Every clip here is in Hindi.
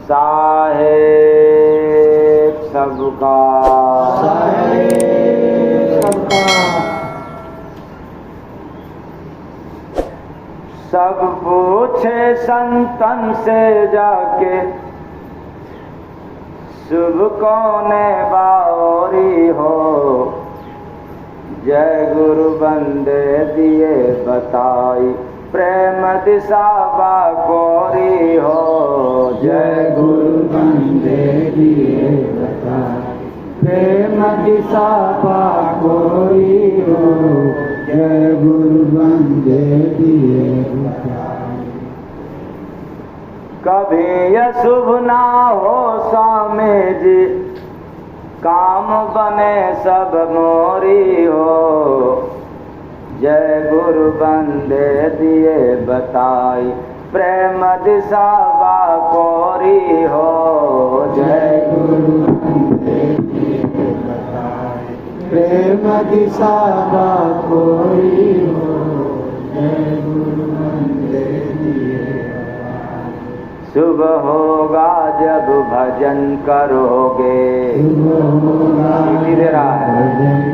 साहेब सबका सब पूछे संतन से जाके शुभ कौने बावरी हो। जय गुरु बंदे दिए बताई प्रेम दिशा बाकोरी हो। जय गुरु बंदे दिए बताई प्रेम दिशा बाकोरी हो। जय गुरु बंदे दिए बताई। कभी अशुभ ना हो स्वामी जी काम बने सब मोरी हो। जय गुरु बंदे दिए बताई प्रेम दिशा बाकोरी हो। जय गुरु बंदे दिए बताई प्रेम दिशा बाकोरी हो। जय गुरु बंदे दिए बताई। शुभ होगा जब भजन करोगे। धीरे रहा है।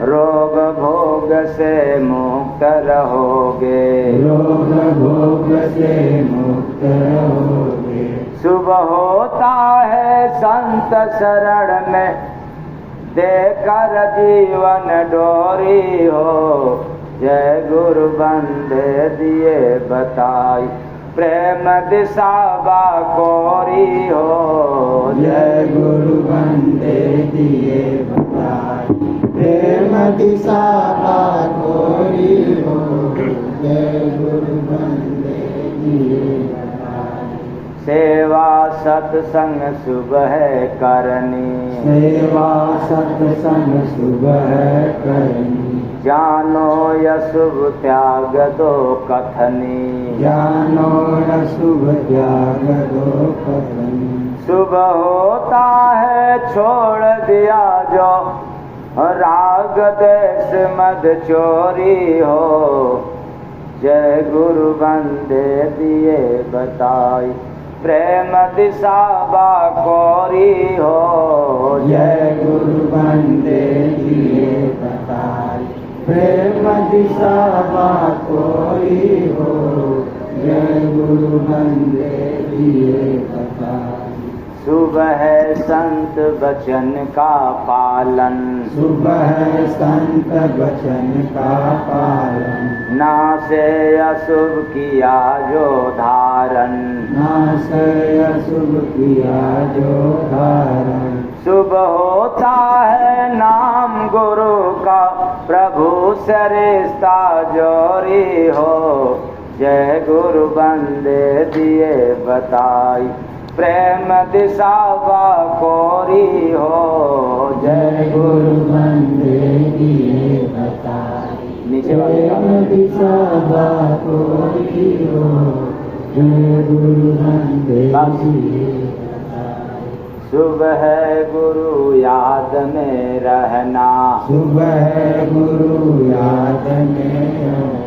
रोग भोग से मुक्त रहोगे। रोग भोग से मुक्त रहोगे। शुभ होता है संत शरण में देकर जीवन डोरी हो। जय गुरु बंदे दिए बताई प्रेम दिशा बाकोरी हो। जय गुरु बंदे दिए बताई प्रेम दिशा बाकोरी हो। जय गुरु बंदे दिए बताई। सेवा सत्संग सुबह करनी। सेवा सत्संग सुबह करनी। जानो यशुभ त्याग दो कथनी। जानो अशुभ त्याग दो कथनी। शुभ होता है छोड़ दिया जो राग देश मद चोरी हो। जय गुरु बंदे दिए बताई प्रेम दिशा बाकोरी हो। जय गुरु बंदे दिए बताई प्रेम दिशा बाकोरी हो। जय गुरु बंदे दिए बताई। शुभ है संत वचन का पालन। शुभ है संत वचन का पालन। ना से अशुभ किया जो धारण। नाश अशुभ किया जो धारण। शुभ होता है नाम गुरु का प्रभु से रिश्ता जोरी हो। जय गुरु बंदे दिए बताई प्रेम दिशा बाकोरी हो। जय गुरु बंदे दिए बताई नीचे प्रेम दिशा बाकोरी हो। जय गुरु बंदे दिए बताई। शुभ है गुरु याद में रहना। शुभ है गुरु याद में रहना।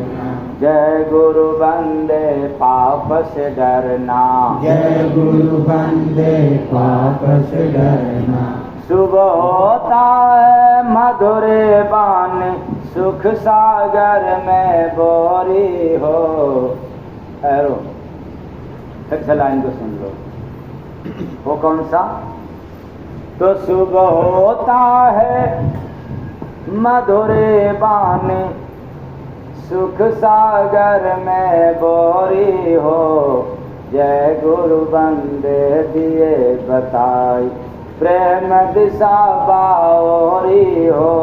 जय गुरु बंदे पाप से डरना। जय गुरु बंदे पाप से डरना। शुभ होता है मधुर बानी सुख सागर में बोरी हो। एरो फिर से लाइन को सुन लो। वो कौन सा? तो शुभ होता है मधुर बानी सुख सागर में बोरी हो। जय गुरु बंदे दिए बताई प्रेम दिशा बावरी हो।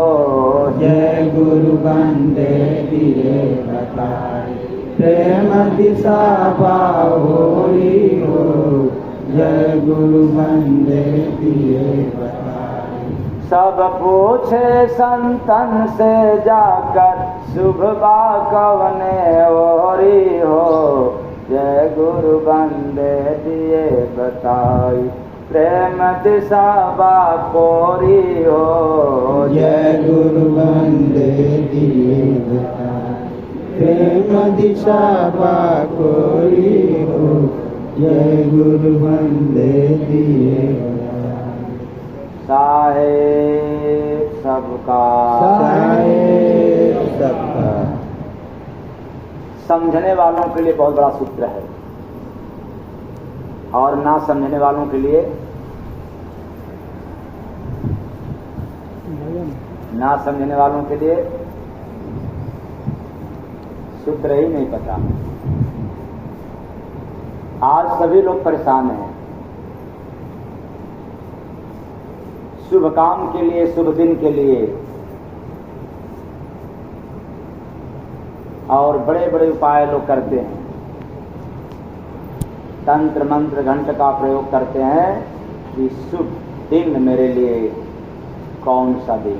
जय गुरु बंदे दिए बताई प्रेम दिशा बावरी हो। जय गुरु बंदे दिए बताई। सब पूछे संतन से जाकर शुभ बाकवने ओरी हो। जय गुरु बंदे दिए बताई प्रेम दिशा बाकोरी हो। जय गुरु बंदे दिए बताई प्रेम दिशा बाकोरी हो। जय गुरु वंदे दिए बताए। साहेब सबका साहेब सबका। समझने वालों के लिए बहुत बड़ा सूत्र है और ना समझने वालों के लिए ना समझने वालों के लिए सूत्र ही नहीं पता। आज सभी लोग परेशान हैं। शुभ काम के लिए, शुभ दिन के लिए और बड़े बड़े उपाय लोग करते हैं। तंत्र मंत्र घंट का प्रयोग करते हैं कि शुभ दिन मेरे लिए कौन सा दिन।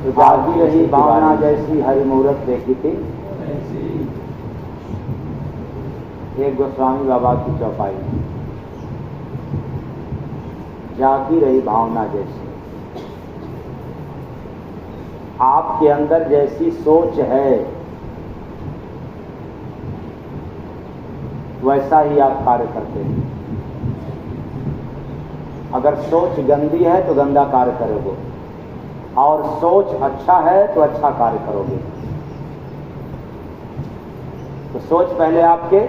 तो जागी रही भावना जैसी हरि मुहूर्त देखी थी एक गोस्वामी बाबा की चौपाई में। जागी रही भावना जैसी, आपके अंदर जैसी सोच है वैसा ही आप कार्य करते हैं। अगर सोच गंदी है तो गंदा कार्य करोगे और सोच अच्छा है तो अच्छा कार्य करोगे। तो सोच पहले आपके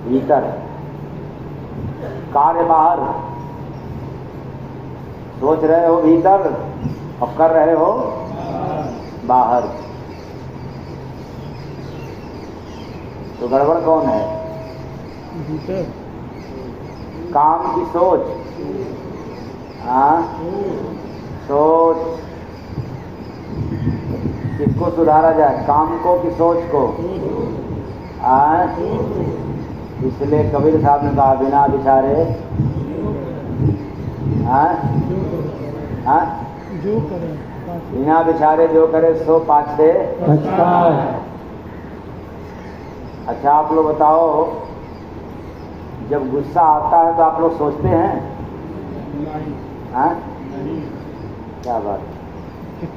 भीतर है, कार्य बाहर। सोच रहे हो भीतर और कर रहे हो बाहर, तो गड़बड़ कौन है? भीतर काम की सोच। हाँ, सोच किसको सुधारा जाए, काम को कि सोच को? इसलिए कबीर साहब ने कहा बिना विचारे जो करे बिना विचारे जो करे सो पाछे पछताए। अच्छा आप लोग बताओ, जब गुस्सा आता है तो आप लोग सोचते हैं? हाँ, क्या बात है।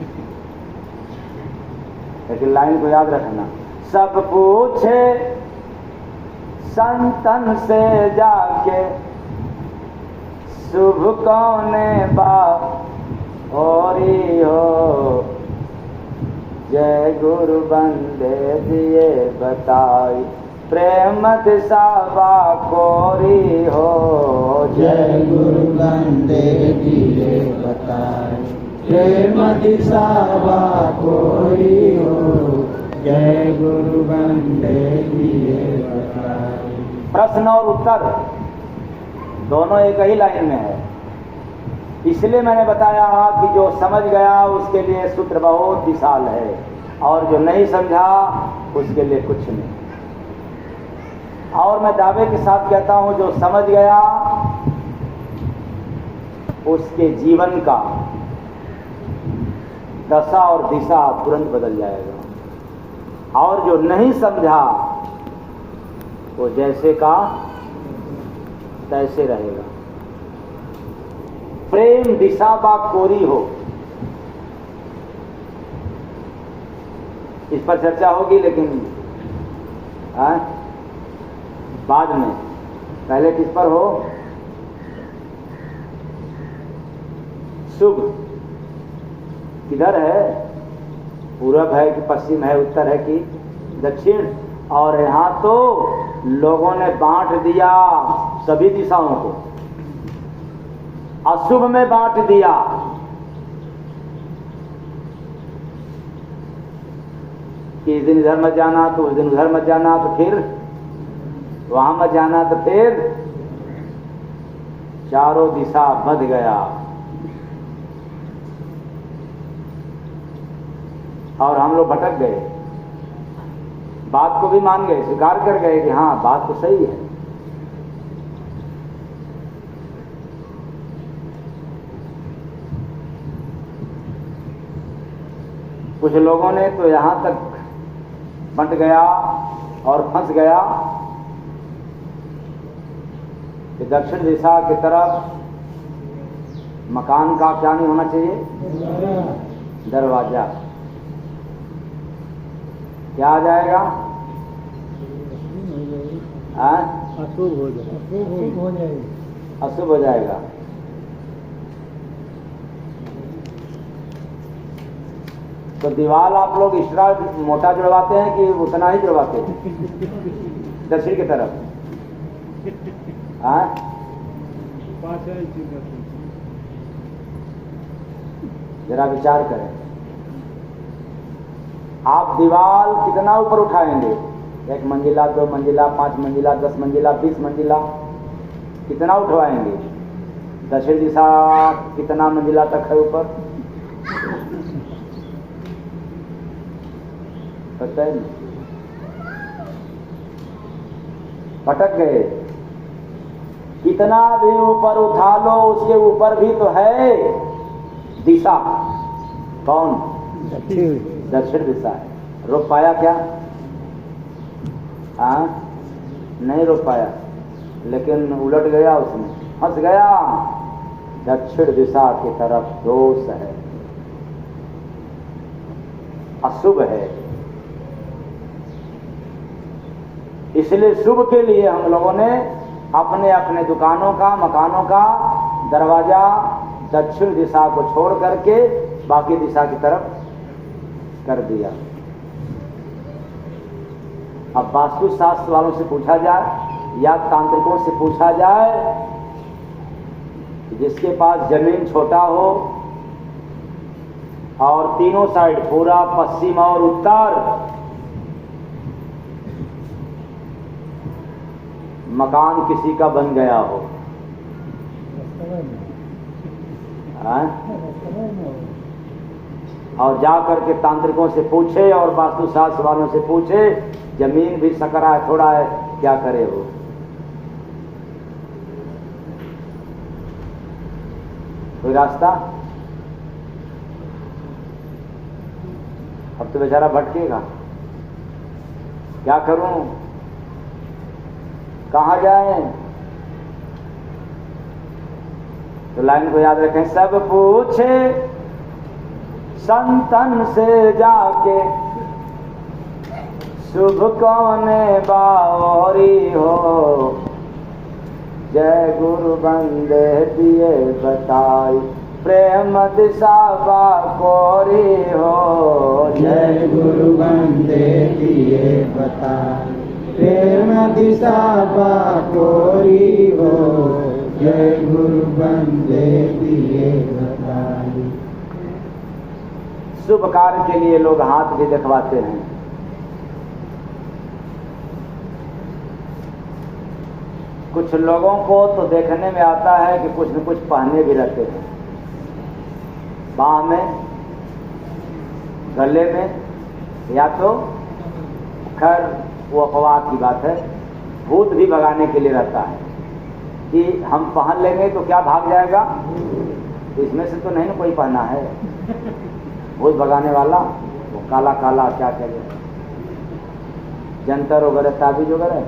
लेकिन लाइन को याद रखना, सब पूछे संतन से जाके शुभ कौने बा होरी हो। जय गुरु बंदे दिए बताई प्रेम दिशावा कोरी हो। जय गुरु बंदे दिए बताए प्रेम दिशावा कोई हो। जय गुरु बंदे दिए बताए। प्रश्न और उत्तर दोनों एक ही लाइन में है। इसलिए मैंने बताया कि जो समझ गया उसके लिए सूत्र बहुत विशाल है और जो नहीं समझा उसके लिए कुछ नहीं। और मैं दावे के साथ कहता हूं, जो समझ गया उसके जीवन का दशा और दिशा तुरंत बदल जाएगा और जो नहीं समझा वो जैसे का तैसे रहेगा। प्रेम दिशा बा कोरी हो, इस पर चर्चा होगी लेकिन बाद में। पहले किस पर हो? शुभ किधर है? पूरब है कि पश्चिम है, उत्तर है कि दक्षिण? और यहां तो लोगों ने बांट दिया सभी दिशाओं को, अशुभ में बांट दिया। कि इस दिन इधर मत जाना तो उस दिन उधर मत जाना, तो फिर वहां मत जाना, तो फिर चारों दिशा बंध गया और हम लोग भटक गए। बात को भी मान गए, स्वीकार कर गए कि हाँ बात तो सही है। कुछ लोगों ने तो यहां तक बंट गया और फंस गया कि दक्षिण दिशा की तरफ मकान का क्या नहीं होना चाहिए? दरवाजा। क्या आ जाएगा? हाँ? अशुभ हो जाएगा। अशुभ हो जाएगा। तो दीवार आप लोग एक्स्ट्रा मोटा जुड़वाते हैं कि उतना ही जुड़वाते हैं दक्षिण की तरफ? हाँ? जरा विचार करें। आप दीवार कितना ऊपर उठाएंगे? 1 मंजिला, 2 मंजिला, 5 मंजिला, 10 मंजिला, 20 मंजिला, कितना उठवाएंगे? दक्षिण दिशा कितना मंजिला तक है ऊपर? पता है नहीं, भटक गए। कितना भी ऊपर उठा लो, उसके ऊपर भी तो है दिशा। कौन? दक्षिण दिशा है। रोक पाया क्या? हाँ, नहीं रोक पाया, लेकिन उलट गया, उसमें फंस गया। दक्षिण दिशा की तरफ दोष है, अशुभ है। इसलिए शुभ के लिए हम लोगों ने अपने अपने दुकानों का, मकानों का दरवाजा दक्षिण दिशा को छोड़ करके बाकी दिशा की तरफ कर दिया। अब वास्तु शास्त्र वालों से पूछा जाए या तांत्रिकों से पूछा जाए, जिसके पास जमीन छोटा हो और तीनों साइड पूरा पश्चिम और उत्तर मकान किसी का बन गया हो, और जा करके तांत्रिकों से पूछे और वास्तुशास्त्र वालों से पूछे, जमीन भी सकरा है, थोड़ा है, क्या करे वो? कोई रास्ता? अब तो बेचारा भटकेगा। क्या करूं, कहाँ जाएं? तो लाइन को याद रखें। सब पूछे संतन से जाके, शुभ कौने बावरी हो, जय गुरु बंदे दिए बताई, प्रेम दिशा बाकोरी हो, जय गुरु बंदे दिए बताई, प्रेम दिशा बाकोरी हो, जय गुरु बंदे दिए बताई। शुभ कार्य के लिए लोग हाथ भी दिखवाते हैं। कुछ लोगों को तो देखने में आता है कि कुछ न कुछ पहने भी रहते हैं, बाह में, गले में, या तो खैर वो अपवाद की बात है, भूत भी भगाने के लिए रहता है कि हम पहन लेंगे तो क्या भाग जाएगा, इसमें से तो नहीं ना कोई पहना है। भूत भगाने वाला वो काला काला क्या कहे, जंतर वगैरह, ताबीज वगैरह।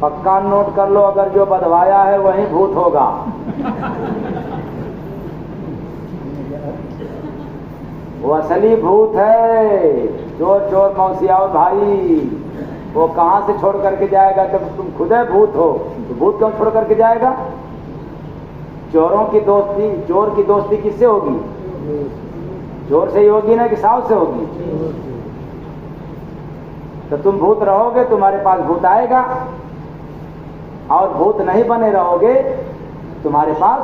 पक्का नोट कर लो, अगर जो बधवाया है वही भूत होगा। वो असली भूत है। चोर चोर मौसियाओ भाई, वो कहां से छोड़ करके जाएगा? जब तुम खुद है भूत हो तो भूत क्यों छोड़ करके जाएगा? चोरों की दोस्ती, चोर की दोस्ती किससे होगी? चोर से ही होगी ना, कि साव से होगी? तो तुम भूत रहोगे, तुम्हारे पास भूत आएगा, और भूत नहीं बने रहोगे, तुम्हारे पास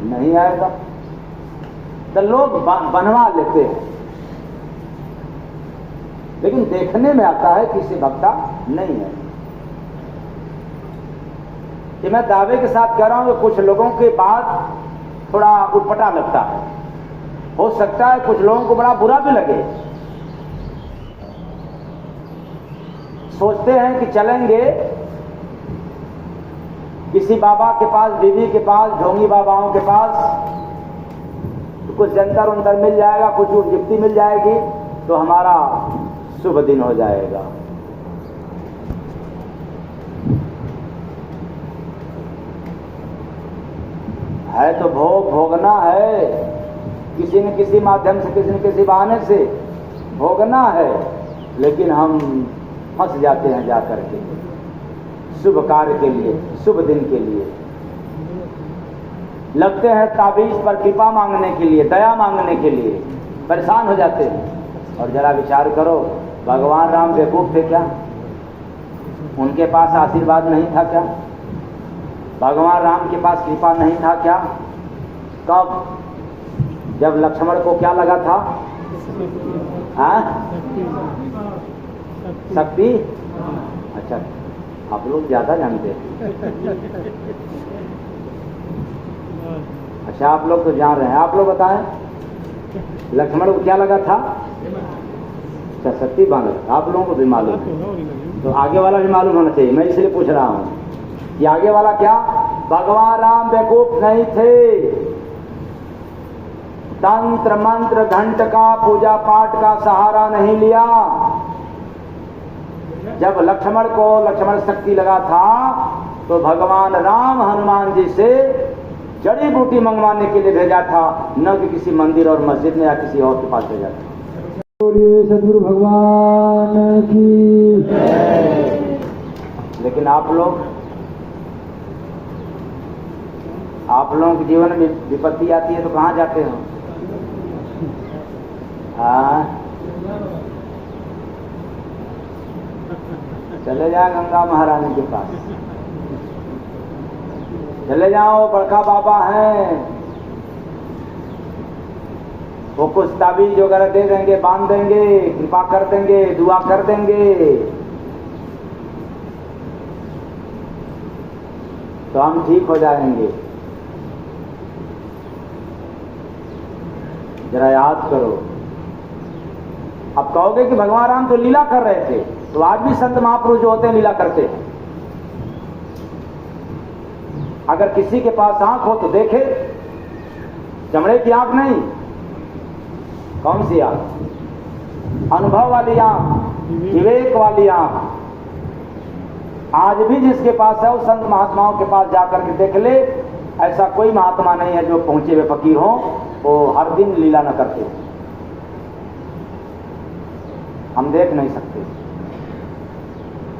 नहीं आएगा। तो लोग बनवा लेते हैं, लेकिन देखने में आता है कि इससे भक्ता नहीं है। कि मैं दावे के साथ कह रहा हूं कि कुछ लोगों के बाद थोड़ा उटपटा लगता है, हो सकता है कुछ लोगों को बड़ा बुरा भी लगे। सोचते हैं कि चलेंगे किसी बाबा के पास, बीवी के पास, ढोंगी बाबाओं के पास, तो कुछ जंतर उंतर मिल जाएगा, कुछ उर्जिप्ती मिल जाएगी, तो हमारा शुभ दिन हो जाएगा। है तो भोग भोगना है, किसी न किसी माध्यम से, किसी न किसी बहाने से भोगना है, लेकिन हम फंस जाते हैं जा करके। शुभ कार्य के लिए, शुभ दिन के लिए। लगते हैं ताबीज पर कृपा मांगने के लिए, दया मांगने के लिए, परेशान हो जाते हैं। और जरा विचार करो, भगवान राम बेवकूफ थे क्या? उनके पास आशीर्वाद नहीं था क्या? भगवान राम के पास कृपा नहीं था क्या? कब? जब लक्ष्मण को क्या लगा था? हाँ? शक्ति? अच्छा, आप लोग ज्यादा जानते हैं। अच्छा, आप लोग तो जान रहे हैं। आप लोग बताएं, लक्ष्मण को क्या लगा था? अच्छा, शक्ति बांध। आप लोगों को भी मालूम है, तो आगे वाला भी मालूम होना चाहिए। मैं इसलिए पूछ रहा हूं कि आगे वाला क्या? भगवान राम बेवकूफ नहीं थे। तंत्र मंत्र घंट का पूजा पाठ का सहारा नहीं लिया। जब लक्ष्मण शक्ति लगा था तो भगवान राम हनुमान जी से जड़ी बूटी मंगवाने के लिए भेजा था, न कि किसी मंदिर और मस्जिद में या किसी और के पास भेजा था। सदगुरु भगवान की। लेकिन आप लोगों के जीवन में विपत्ति आती है तो कहाँ जाते हो? चले जाओ गंगा महारानी के पास, चले जाओ, बड़का बाबा हैं, वो कुछ ताबीज वगैरह दे देंगे, बांध देंगे, कृपा कर देंगे, दुआ कर देंगे, तो हम ठीक हो जाएंगे। जरा याद करो। अब कहोगे कि भगवान राम तो लीला कर रहे थे, तो आज भी संत महापुरुष जो होते हैं लीला करते हैं। अगर किसी के पास आंख हो तो देखे, चमड़े की आंख नहीं, कौन सी आंख? अनुभव वाली आंख, विवेक वाली आंख। आज भी जिसके पास है वो संत महात्माओं के पास जाकर के देख ले। ऐसा कोई महात्मा नहीं है जो पहुंचे हुए फकीर हो, वो हर दिन लीला न करते हो, हम देख नहीं सकते।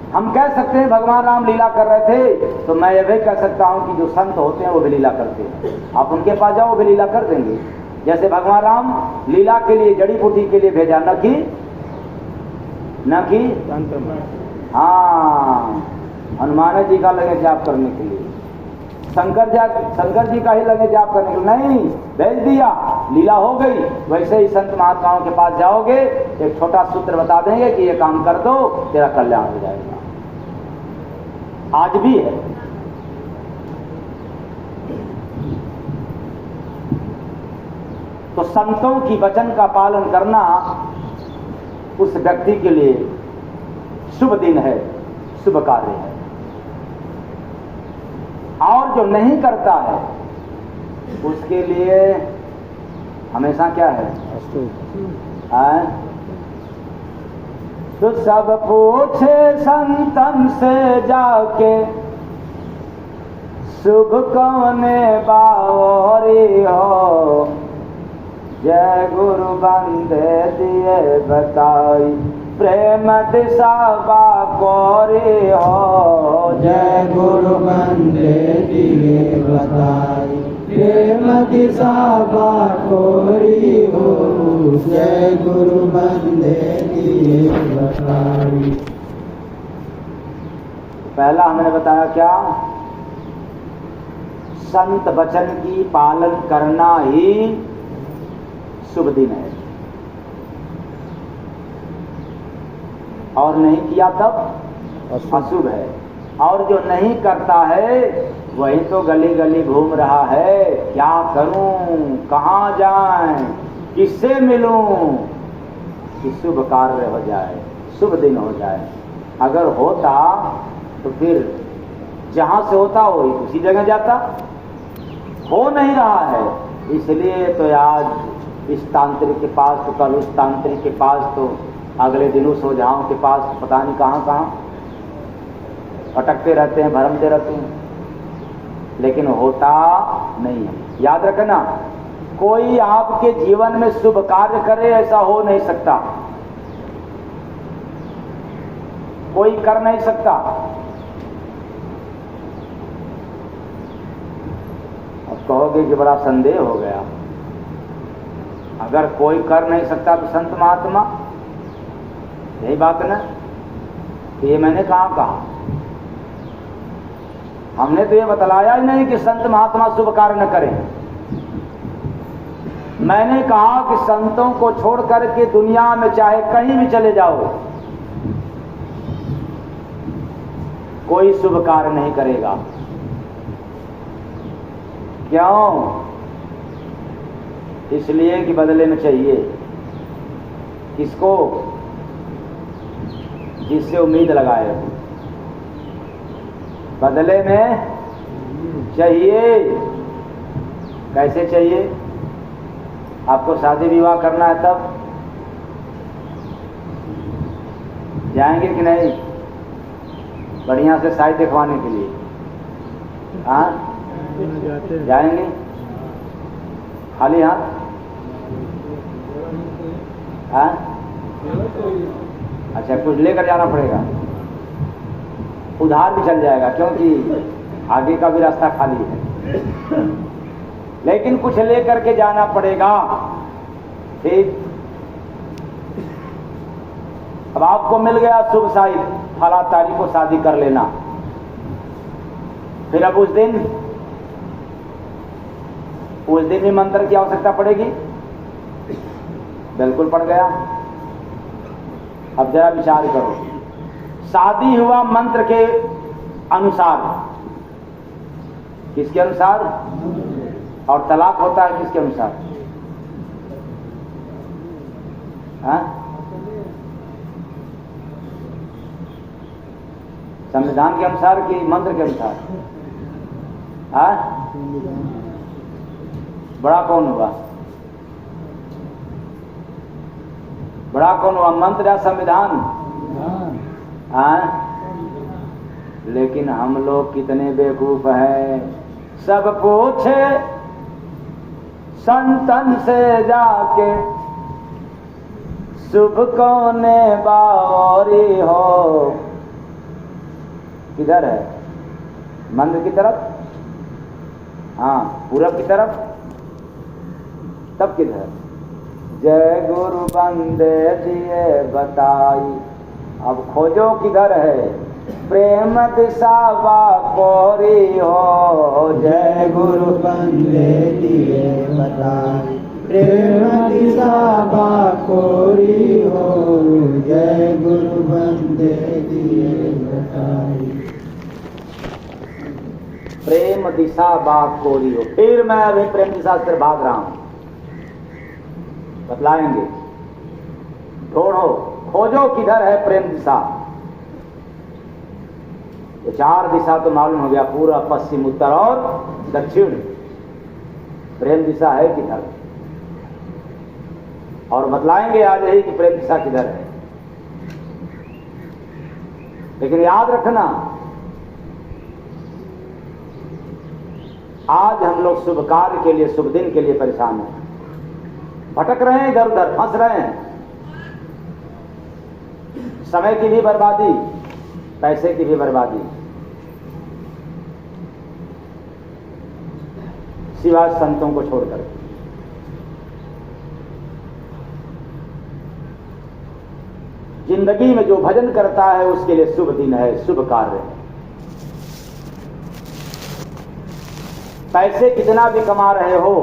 हम कह सकते हैं भगवान राम लीला कर रहे थे, तो मैं यह भी कह सकता हूं कि जो संत होते हैं वो भी लीला करते हैं। आप उनके पास जाओ, वो भी लीला कर देंगे। जैसे भगवान राम लीला के लिए, जड़ी बूटी के लिए भेजा, न कि हाँ हनुमान जी का लगे जाप करने के लिए, शंकर जी का ही लगे जाप करने के लिए नहीं, भेज दिया, लीला हो गई। वैसे ही संत महात्माओं के पास जाओगे, एक छोटा सूत्र बता देंगे कि ये काम कर दो, तेरा कल्याण हो जाएगा। आज भी है। तो संतों की वचन का पालन करना उस व्यक्ति के लिए शुभ दिन है, शुभ कार्य है। और जो नहीं करता है उसके लिए हमेशा क्या है? तो सब पूछे संतन से जाके, शुभ कौने बावरी हो, जय गुरु बंदे दिए बताई, प्रेम दिशा बाकोरी हो, जय गुरु बंदे दिए बताई, प्रेम दिशा बाकोरी हो, जय गुरु बंदे दिए बताई। पहला हमने बताया क्या? संत वचन की पालन करना ही शुभ दिन है, और नहीं किया तब अशुभ है। और जो नहीं करता है वही तो गली गली घूम रहा है, क्या करूं, कहां जाएं, किससे मिलूं कि शुभ कार्य हो जाए, शुभ दिन हो जाए। अगर होता तो फिर जहां से होता हो उसी जगह जाता, हो नहीं रहा है। इसलिए तो आज इस तांत्रिक के पास, तो कल उस तांत्रिक के पास, तो अगले दिन उस ओझाओं के पास, पता नहीं कहां कहां अटकते रहते हैं, भरमते रहते हैं, लेकिन होता नहीं है। याद रखना, कोई आपके जीवन में शुभ कार्य करे ऐसा हो नहीं सकता, कोई कर नहीं सकता। कहोगे कि बड़ा संदेह हो गया, अगर कोई कर नहीं सकता तो संत महात्मा, यही बात ना। तो ये मैंने कहा हमने तो ये बतलाया ही नहीं कि संत महात्मा शुभ कार्य न करें। मैंने कहा कि संतों को छोड़ करके दुनिया में चाहे कहीं भी चले जाओ, कोई शुभ कार्य नहीं करेगा। क्यों? इसलिए कि बदले में चाहिए किसको? जिससे उम्मीद लगाए, बदले में चाहिए। कैसे चाहिए? आपको शादी विवाह करना है तब जाएंगे कि नहीं? बढ़िया से शादी दिखवाने के लिए, हाँ जाएंगे? खाली हाथ? हाँ? अच्छा, कुछ लेकर जाना पड़ेगा। उधार भी चल जाएगा, क्योंकि आगे का भी रास्ता खाली है, लेकिन कुछ लेकर के जाना पड़ेगा। ठीक, अब आपको मिल गया शुभ साहिब, फला तारीख को शादी कर लेना। फिर अब उस दिन भी मंत्र की आवश्यकता पड़ेगी? बिल्कुल पड़ गया। अब जरा विचार करो, शादी हुआ मंत्र के अनुसार, किसके अनुसार? और तलाक होता है किसके अनुसार? हाँ? संविधान के अनुसार कि मंत्र के अनुसार? हाँ? बड़ा कौन हुआ? बड़ा कौन हुआ, मंत्र या संविधान? हाँ? लेकिन हम लोग कितने बेवकूफ हैं, सब पूछे संतन से जाके, शुभ कौने बावरी हो। किधर है? मंदिर की तरफ? हाँ, पूरब की तरफ। तब किधर? जय गुरु बंदे दिए बताई। अब खोजो किधर है? प्रेम दिशा बाकोरी हो। जय गुरु बंदे दिए बताई, प्रेम दिशा बाकोरी हो। जय गुरु बंदे दिए बताई, प्रेम दिशा बाकोरी हो। फिर मैं अभी प्रेम दिशा से भाग रहा हूं, बतलाएंगे। ढूंढो, खोजो किधर है प्रेम दिशा। तो 4 दिशा तो मालूम हो गया, पूरा पश्चिम उत्तर और दक्षिण। प्रेम दिशा है किधर, और बतलाएंगे आज ही कि प्रेम दिशा किधर है। लेकिन याद रखना, आज हम लोग शुभ कार्य के लिए, शुभ दिन के लिए परेशान हैं, भटक रहे हैं, इधर उधर फंस रहे हैं। समय की भी बर्बादी, पैसे की भी बर्बादी, सिवाय संतों को छोड़कर। जिंदगी में जो भजन करता है उसके लिए शुभ दिन है, शुभ कार्य है। पैसे कितना भी कमा रहे हो,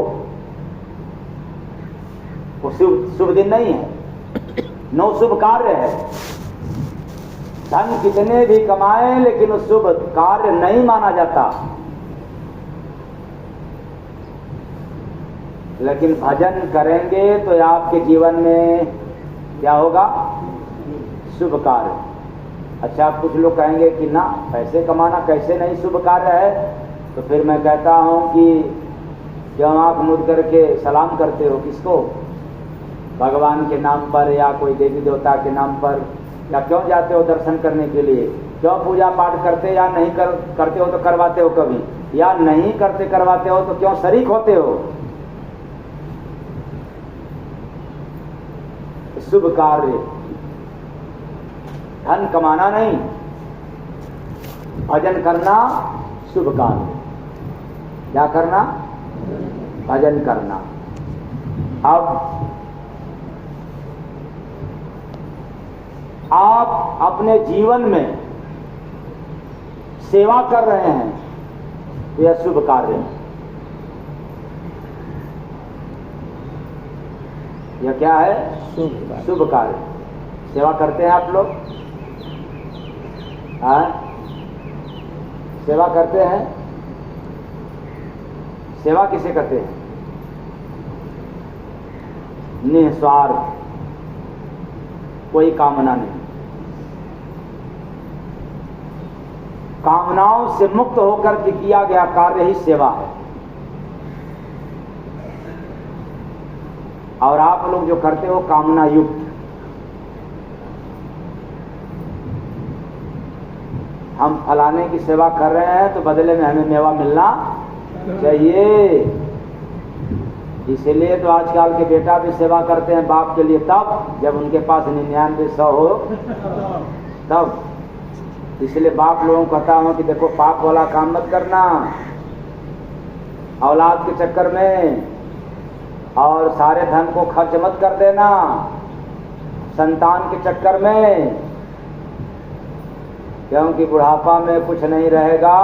वो शुभ दिन नहीं है, नो शुभ कार्य है। धन कितने भी कमाए लेकिन वो शुभ कार्य नहीं माना जाता। लेकिन भजन करेंगे तो आपके जीवन में क्या होगा? शुभ कार्य। अच्छा, कुछ लोग कहेंगे कि ना, पैसे कमाना कैसे नहीं शुभ कार्य है? तो फिर मैं कहता हूं कि क्यों आंख मूंद करके सलाम करते हो? किसको? भगवान के नाम पर या कोई देवी देवता के नाम पर? या क्यों जाते हो दर्शन करने के लिए? क्यों पूजा पाठ करते या नहीं करते हो तो करवाते हो कभी, या नहीं करते करवाते हो तो क्यों शरीक होते हो? शुभ कार्य, धन कमाना नहीं, भजन करना शुभ कार्य। क्या करना? भजन करना। अब आप अपने जीवन में सेवा कर रहे हैं तो यह शुभ कार्य है। यह क्या है? शुभ कार्य। सेवा करते हैं आप लोग? हाँ, सेवा करते हैं। सेवा किसे करते हैं? निस्वार्थ, कोई कामना नहीं। कामनाओं से मुक्त होकर के किया गया कार्य ही सेवा है। और आप लोग जो करते हो कामना युक्त, हम फलाने की सेवा कर रहे हैं तो बदले में हमें मेवा मिलना चाहिए। इसीलिए तो आजकल के बेटा भी सेवा करते हैं बाप के लिए तब जब उनके पास 99-100 हो तब। इसलिए बाप लोगों को कहता हूं कि देखो पाप वाला काम मत करना औलाद के चक्कर में, और सारे धन को खर्च मत कर देना संतान के चक्कर में, क्योंकि बुढ़ापा में कुछ नहीं रहेगा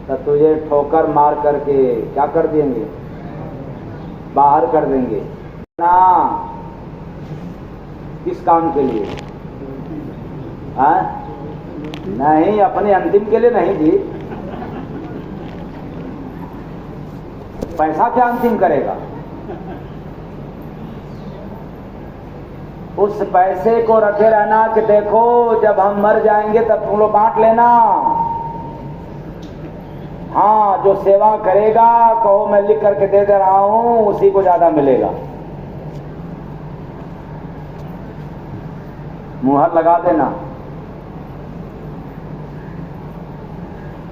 तो तुझे ठोकर मार करके क्या कर देंगे? बाहर कर देंगे ना। किस काम के लिए? हाँ? नहीं, अपने अंतिम के लिए नहीं जी। पैसा क्या अंतिम करेगा? उस पैसे को रखे रहना कि देखो जब हम मर जाएंगे तब तुम लोग बांट लेना। हाँ, जो सेवा करेगा कहो मैं लिख करके दे रहा हूं, उसी को ज्यादा मिलेगा। मुहर लगा देना।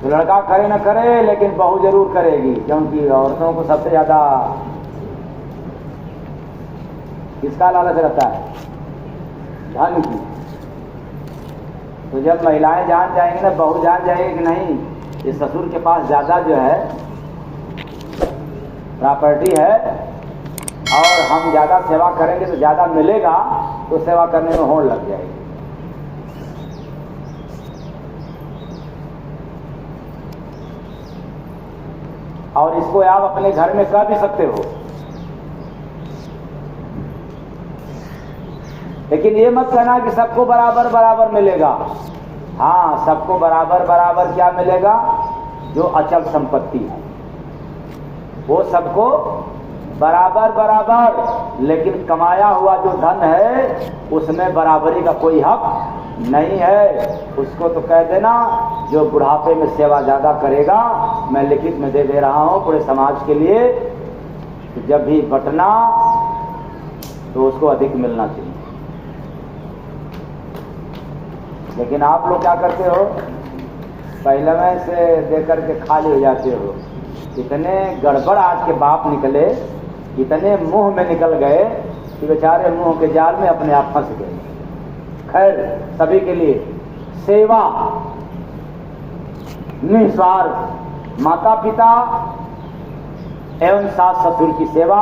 तो लड़का करे न करे लेकिन बहू जरूर करेगी, क्योंकि औरतों को सबसे ज्यादा किसका लालच रहता है? धन की। तो जब महिलाएं जान जाएंगी ना, बहू जान जाएगी कि नहीं ये ससुर के पास ज्यादा जो है प्रॉपर्टी है और हम ज्यादा सेवा करेंगे तो ज्यादा मिलेगा, तो सेवा करने में होड़ लग जाएगी। और इसको आप अपने घर में कर भी सकते हो, लेकिन ये मत कहना कि सबको बराबर बराबर मिलेगा। हाँ, सबको बराबर बराबर क्या मिलेगा? जो अचल संपत्ति है वो सबको बराबर बराबर, लेकिन कमाया हुआ जो धन है उसमें बराबरी का कोई हक नहीं है। उसको तो कह देना जो बुढ़ापे में सेवा ज्यादा करेगा, मैं लिखित में दे रहा हूं पूरे समाज के लिए, तो जब भी बंटना तो उसको अधिक मिलना चाहिए। लेकिन आप लोग क्या करते हो? पहले में से देकर के खाली हो जाते हो। इतने गड़बड़ आज के बाप निकले, इतने मुंह में निकल गए कि बेचारे मुंह के जाल में अपने आप फंस गए। खैर, सभी के लिए सेवा निस्वार्थ, माता पिता एवं सास ससुर की सेवा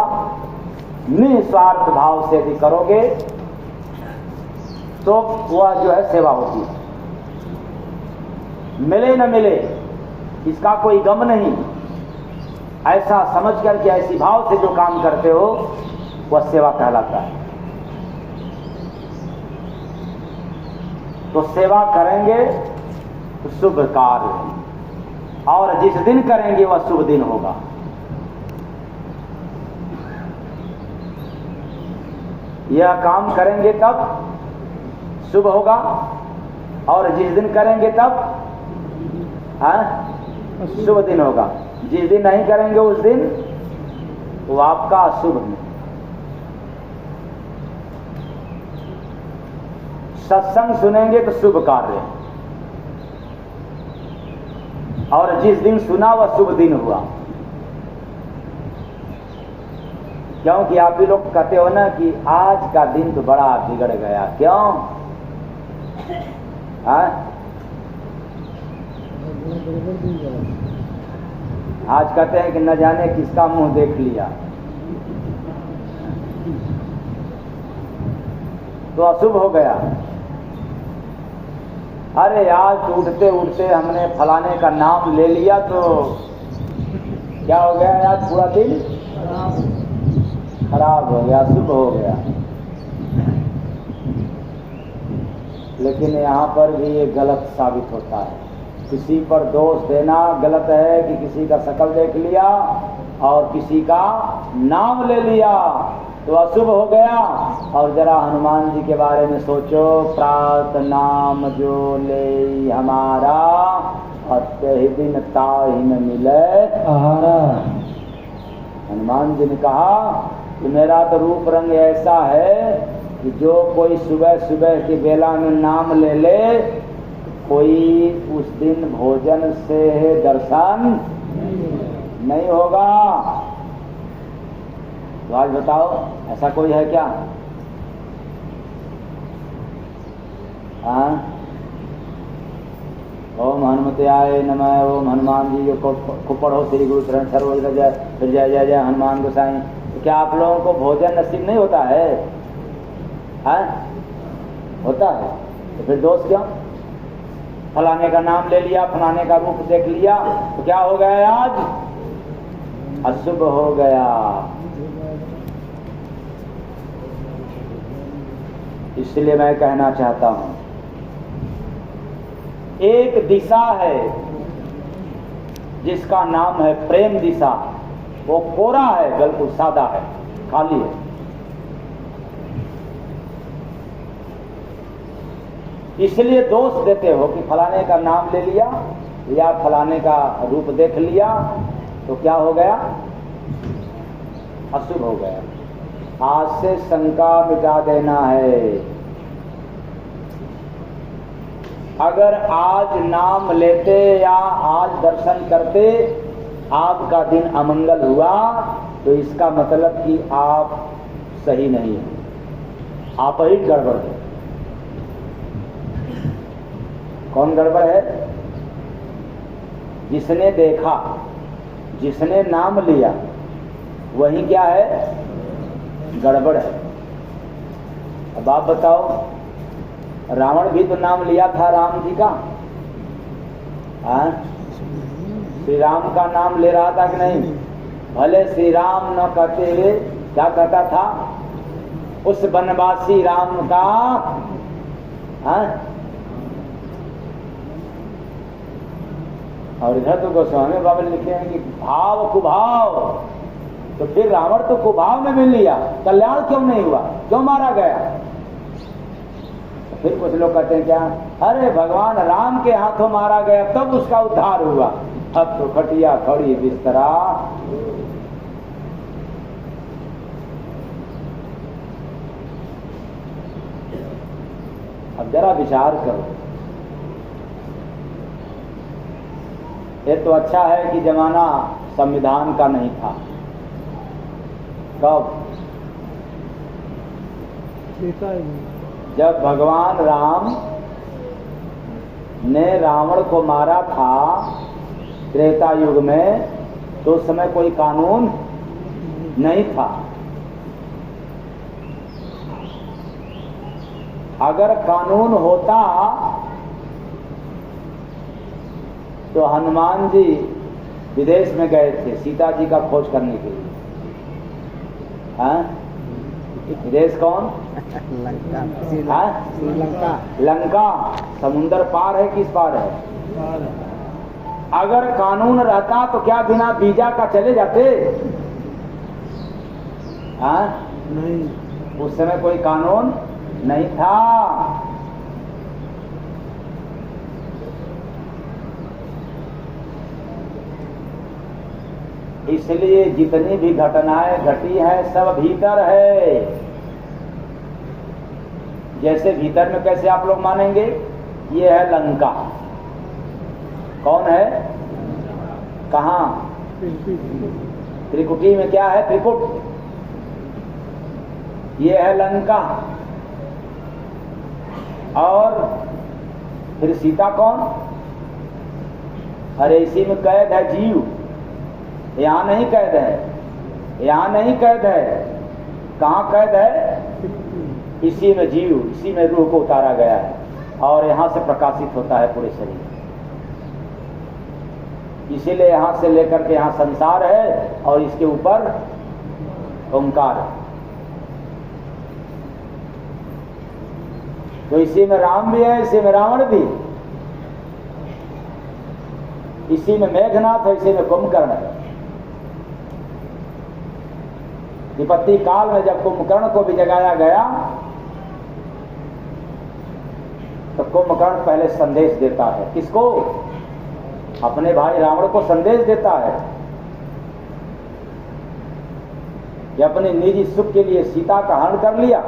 निस्वार्थ भाव से यदि करोगे तो वह जो है सेवा होती है। मिले न मिले इसका कोई गम नहीं, ऐसा समझ करके ऐसी भाव से जो काम करते हो वह सेवा कहलाता है। तो सेवा करेंगे तो शुभ कार्य, और जिस दिन करेंगे वह शुभ दिन होगा। यह काम करेंगे तब शुभ होगा, और जिस दिन करेंगे तब शुभ दिन होगा। जिस दिन नहीं करेंगे उस दिन वो आपका अशुभ है। सत्संग सुनेंगे तो शुभ कार्य, और जिस दिन सुना वह शुभ दिन हुआ। क्योंकि आप भी लोग कहते हो ना कि आज का दिन तो बड़ा बिगड़ गया, क्यों? आज कहते हैं कि न जाने किसका मुंह देख लिया, तो अशुभ हो गया। अरे आज उठते उठते हमने फलाने का नाम ले लिया तो क्या हो गया, आज पूरा दिन खराब हो गया, अशुभ हो गया। लेकिन यहाँ पर भी ये गलत साबित होता है। किसी पर दोष देना गलत है कि किसी का शकल देख लिया और किसी का नाम ले लिया तो अशुभ हो गया। और जरा हनुमान जी के बारे में सोचो, प्रात नाम जो ले हमारा, अत्य दिन ताहि न मिले आहारा। हनुमान जी ने कहा कि मेरा तो रूप रंग ऐसा है कि जो कोई सुबह सुबह की बेला में नाम ले ले, कोई उस दिन भोजन से दर्शन नहीं होगा। तो आज बताओ ऐसा कोई है क्या? हाँ, ओम हनुमते नमः, ओम हनुमान जी को पढ़ो, श्री गुरु शरण सरोज जय, फिर जय जय जय हनुमान गोसाई। तो क्या आप लोगों को भोजन नसीब नहीं होता है? हाँ? होता है। तो फिर दोष क्यों? फलाने का नाम ले लिया, फलाने का रूप देख लिया तो क्या हो गया, आज अशुभ हो गया। इसलिए मैं कहना चाहता हूं, एक दिशा है जिसका नाम है प्रेम दिशा, वो कोरा है, बिल्कुल सादा है, खाली है। इसलिए दोष देते हो कि फलाने का नाम ले लिया या फलाने का रूप देख लिया तो क्या हो गया, अशुभ हो गया। आज से शंका मिटा देना है। अगर आज नाम लेते या आज दर्शन करते आपका दिन अमंगल हुआ तो इसका मतलब कि आप सही नहीं है, आप ही गड़बड़ है। कौन गड़बड़ है? जिसने देखा, जिसने नाम लिया, वही क्या है, गड़बड़ है। अब आप बताओ, रावण भी तो नाम लिया था राम जी का, हाँ? श्री राम का नाम ले रहा था कि नहीं? भले श्री राम न कहते हुए क्या कहता था, उस वनवासी राम का, हाँ? और इधर तो गोस्वामी बाबा लिखे हैं कि भाव कुभाव, तो फिर रावण तो कुभाव में मिल लिया, कल्याण क्यों नहीं हुआ, क्यों मारा गया? फिर कुछ लोग कहते हैं क्या, अरे भगवान राम के हाथों मारा गया तब उसका उद्धार हुआ, अब तो खटिया खड़ी बिस्तरा। अब जरा विचार करो, ये तो अच्छा है कि जमाना संविधान का नहीं था। कब? जब भगवान राम ने रावण को मारा था त्रेता युग में, तो उस समय कोई कानून नहीं था। अगर कानून होता तो हनुमान जी विदेश में गए थे सीता जी का खोज करने के लिए। हाँ? विदेश कौन? लंका। हाँ? श्रीलंका। लंका समुंदर पार है, किस पार है? अगर कानून रहता तो क्या बिना वीजा का चले जाते? हाँ? नहीं, उस समय कोई कानून नहीं था। इसलिए जितनी भी घटनाएं घटी हैं सब भीतर है। जैसे भीतर में कैसे आप लोग मानेंगे? ये है लंका। कौन है? कहाँ? त्रिकुटी में क्या है? त्रिकुट। ये है लंका। और फिर सीता कौन? अरे इसी में कैद है जीव। यहाँ नहीं कैद है, यहाँ नहीं कैद है। कहाँ कैद है? इसी में जीव, इसी में रूह को उतारा गया है और यहाँ से प्रकाशित होता है पूरे शरीर। इसीलिए यहाँ से लेकर के यहाँ संसार है और इसके ऊपर ओंकार है। तो इसी में राम भी है, इसी में रावण भी, इसी में मेघनाथ है, इसी में कुंभकर्ण है। विपत्ति काल में जब कुंभकर्ण को भी जगाया गया तो कुंभकर्ण पहले संदेश देता है। किसको? अपने भाई रावण को संदेश देता है कि अपने निजी सुख के लिए सीता का हरण कर लिया।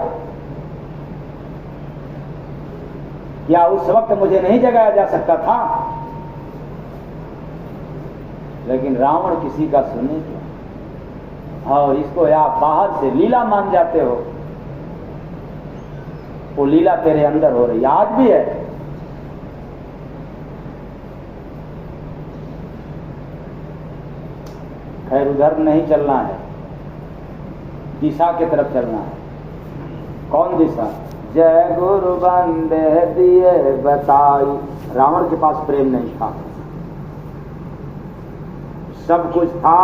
क्या उस वक्त मुझे नहीं जगाया जा सकता था? लेकिन रावण किसी का सुने क्या? और इसको आप बाहर से लीला मान जाते हो। वो लीला तेरे अंदर हो रही, आज भी है। खैर उधर नहीं चलना है, दिशा की तरफ चलना है। कौन दिशा? जय गुरु बंदे दिए बताई। रावण के पास प्रेम नहीं था, सब कुछ था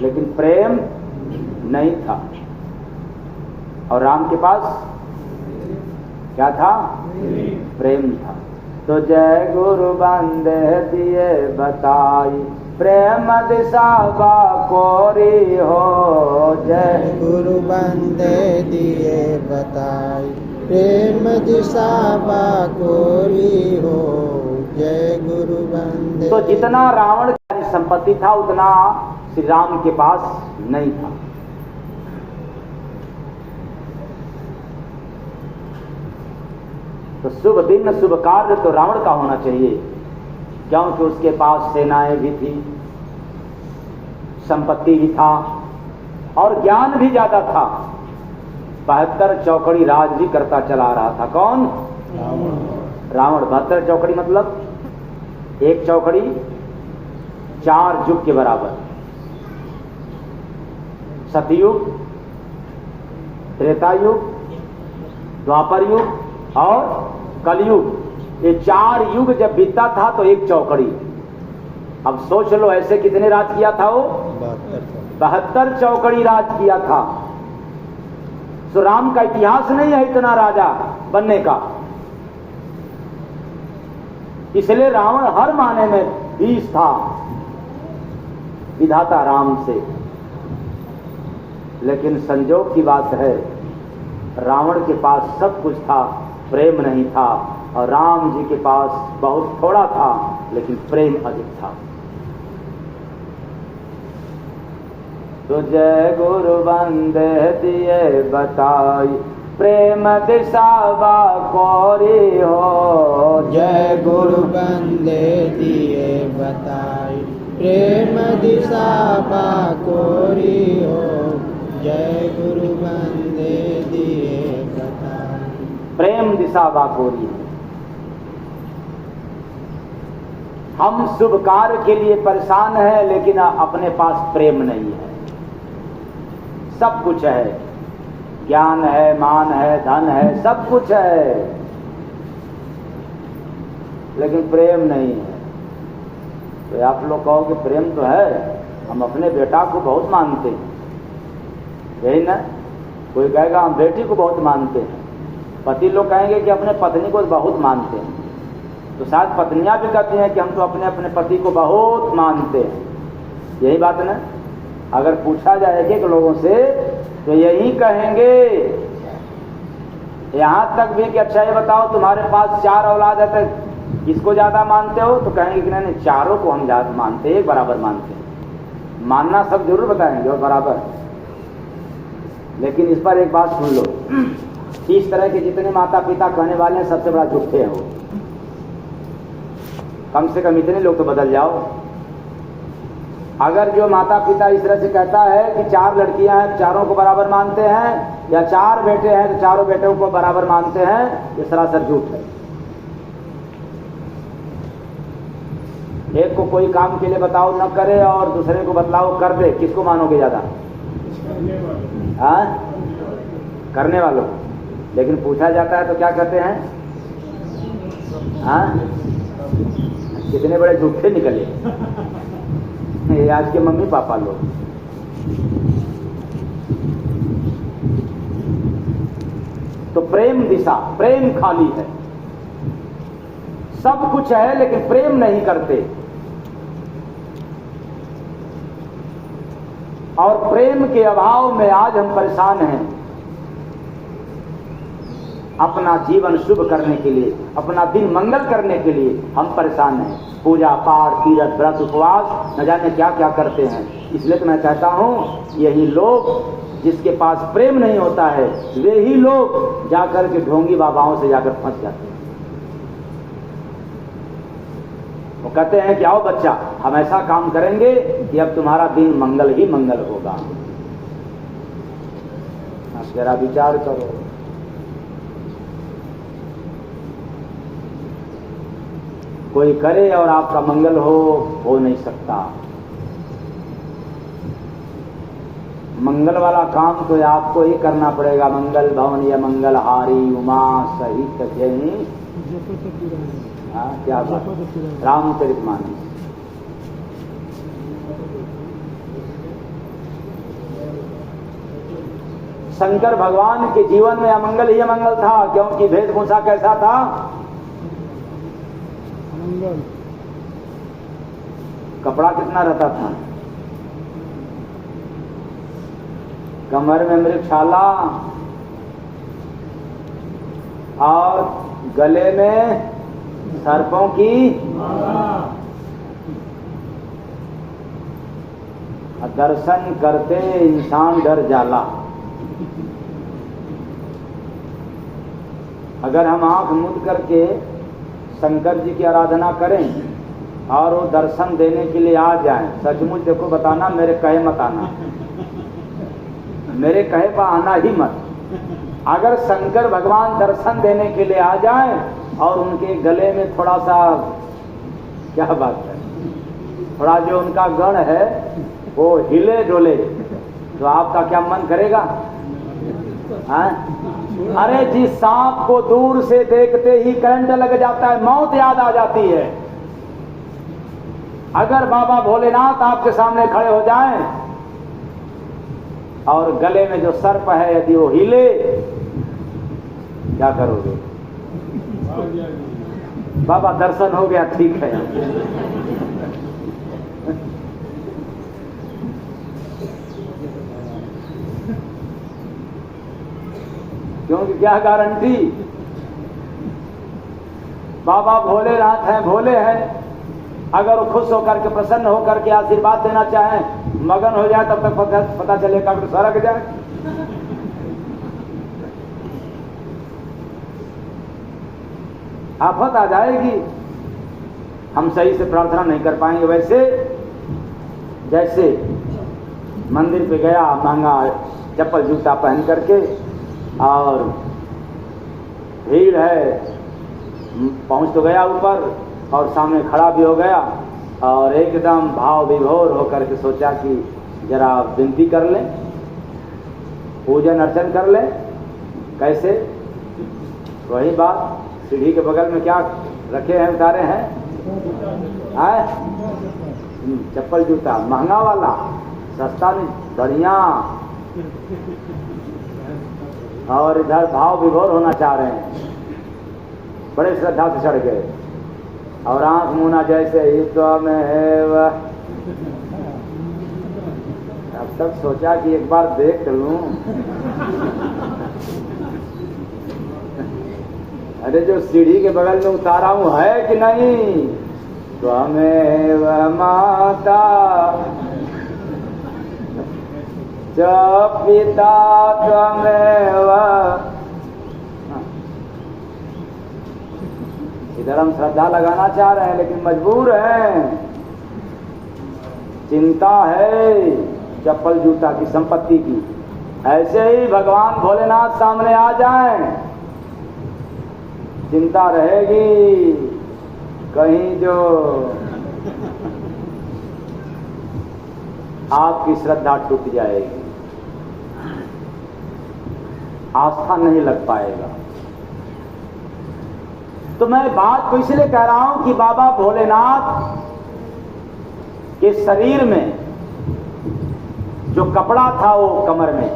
लेकिन प्रेम नहीं था। और राम के पास क्या था? प्रेम था। तो जय गुरु बंदे दिए बताई, प्रेम दिशा बाकोरी हो। जय गुरु बंदे दिए बताई, प्रेम दिशा बाकोरी हो। जय गुरु बंदे। तो जितना रावण की संपत्ति था उतना श्री राम के पास नहीं था। तो शुभ दिन शुभ कार्य तो रावण का होना चाहिए, क्योंकि उसके पास सेनाएं भी थी, संपत्ति भी था और ज्ञान भी ज्यादा था। 72 चौकड़ी राज भी करता चला रहा था। कौन? रावण। 72 चौकड़ी मतलब एक चौकड़ी 4 युग के बराबर। सतयुग, त्रेता युग, द्वापर युग और कलयुग। ये 4 युग जब बीतता था तो एक चौकड़ी। अब सोच लो ऐसे कितने राज किया था वो? 72 चौकड़ी राज किया था। तो राम का इतिहास नहीं है इतना राजा बनने का। इसलिए रावण हर माने में 20 था विधाता राम से। लेकिन संजोग की बात है, रावण के पास सब कुछ था, प्रेम नहीं था। और राम जी के पास बहुत थोड़ा था लेकिन प्रेम अधिक था। तो जय गुरु बंदे दिए बताई, प्रेम दिशा बाकोरी हो। जय गुरु बंदे दिए बताई, प्रेम दिशा बाकोरी हो। जय गुरु बंदे दिए बताई, प्रेम दिशा बाकोरी। हम शुभ कार्य के लिए परेशान हैं लेकिन अपने पास प्रेम नहीं है। सब कुछ है, ज्ञान है, मान है, धन है, सब कुछ है, लेकिन प्रेम नहीं है। तो आप लोग कहो कि प्रेम तो है, हम अपने बेटा को बहुत मानते हैं, यही ना? कोई कहेगा हम बेटी को बहुत मानते हैं। पति लोग कहेंगे कि अपने पत्नी को बहुत मानते हैं। तो शायद पत्नियां भी कहती हैं कि हम तो अपने अपने पति को बहुत मानते हैं, यही बात ना? अगर पूछा जाए कि लोगों से तो यही कहेंगे। यहां तक भी कि अच्छा ये बताओ तुम्हारे पास 4 औलाद है तो किसको ज्यादा मानते हो? तो कहेंगे कि नहीं, चारों को हम ज्यादा मानते हैं, एक बराबर मानते हैं। मानना सब जरूर बताएंगे और बराबर। लेकिन इस पर एक बात सुन लो, इस तरह के जितने माता पिता कहने वाले हैं सबसे बड़ा झूठे हैं वो। कम से कम इतने लोग तो बदल जाओ। अगर जो माता पिता इस तरह से कहता है कि 4 लड़कियां हैं, चारों को बराबर मानते हैं, या 4 बेटे हैं तो चारों बेटों को बराबर मानते हैं, ये सरासर झूठ है। एक को कोई काम के लिए बताओ न करे और दूसरे को बतलाओ कर दे, किसको मानोगे ज्यादा? हाँ, करने वालों। लेकिन पूछा जाता है तो क्या कहते हैं? हाँ, कितने बड़े झूठे निकले ये आज के मम्मी पापा लोग। तो प्रेम दिशा, प्रेम खाली है, सब कुछ है लेकिन प्रेम नहीं करते। और प्रेम के अभाव में आज हम परेशान हैं। अपना जीवन शुभ करने के लिए, अपना दिन मंगल करने के लिए हम परेशान हैं। पूजा पाठ, तीर्थ, व्रत, उपवास, न जाने क्या क्या करते हैं। इसलिए तो मैं कहता हूं, यही लोग जिसके पास प्रेम नहीं होता है, वे ही लोग जाकर के ढोंगी बाबाओं से जाकर फंस जाते हैं। वो कहते हैं कि आओ बच्चा, हम ऐसा काम करेंगे कि अब तुम्हारा दिन मंगल ही मंगल होगा। आप जरा विचार करो। कोई करे और आपका मंगल हो नहीं सकता। मंगल वाला काम तो आपको ही करना पड़ेगा। मंगल भवन या मंगल हारी उमा सहित जय। क्या बात, रामचरितमानस। शंकर भगवान के जीवन में अमंगल ही अमंगल था, क्योंकि वेशभूषा कैसा था? कपड़ा कितना रहता था? कमर में मृगशाला और गले में सर्पों की दर्शन करते इंसान डर जाला। अगर हम आंख मूंद करके शंकर जी की आराधना करें और वो दर्शन देने के लिए आ जाएं, सचमुच देखो बताना, मेरे कहे मत आना, मेरे कहे पर आना ही मत। अगर शंकर भगवान दर्शन देने के लिए आ जाएं और उनके गले में थोड़ा सा, क्या बात है, थोड़ा जो उनका गण है वो हिले डोले, तो आपका क्या मन करेगा? अरे जिस सांप को दूर से देखते ही करंट लग जाता है, मौत याद आ जाती है। अगर बाबा भोलेनाथ आपके सामने खड़े हो जाएं और गले में जो सर्प है यदि वो हिले, क्या करोगे? बाबा दर्शन हो गया, ठीक है। क्योंकि क्या गारंटी? बाबा भोलेनाथ हैं, भोले हैं। अगर वो खुश होकर के, प्रसन्न होकर के आशीर्वाद देना चाहें, मगन हो जाए, तब तक पता चलेगा कि सरक जाए। आफत आ जाएगी, हम सही से प्रार्थना नहीं कर पाएंगे। वैसे जैसे मंदिर पे गया, महंगा चप्पल जूता पहन करके, और भीड़ है, पहुंच तो गया ऊपर और सामने खड़ा भी हो गया, और एकदम भाव विभोर होकर के सोचा कि जरा विनती कर लें, पूजन अर्चन कर लें। कैसे? वही बात, सीढ़ी के बगल में क्या रखे हैं, उतारे हैं? चप्पल जूता महंगा वाला, सस्ता नहीं, बढ़िया। और इधर भाव विभोर होना चाह रहे हैं, बड़े श्रद्धा से चढ़ गए, और आंख मुना जैसे ईश्वर में है वह। अब तक सोचा कि एक बार देख लूं। अरे जो सीढ़ी के बगल में उतारा हूं है कि नहीं? तो हमें वह माता च पिता त्वमेव। इधर हम श्रद्धा लगाना चाह रहे हैं लेकिन मजबूर हैं, चिंता है चप्पल जूता की, संपत्ति की। ऐसे ही भगवान भोलेनाथ सामने आ जाएं, चिंता रहेगी कहीं जो आपकी श्रद्धा टूट जाएगी, आस्था नहीं लग पाएगा। तो मैं बात को इसलिए कह रहा हूं कि बाबा भोलेनाथ के शरीर में जो कपड़ा था वो कमर में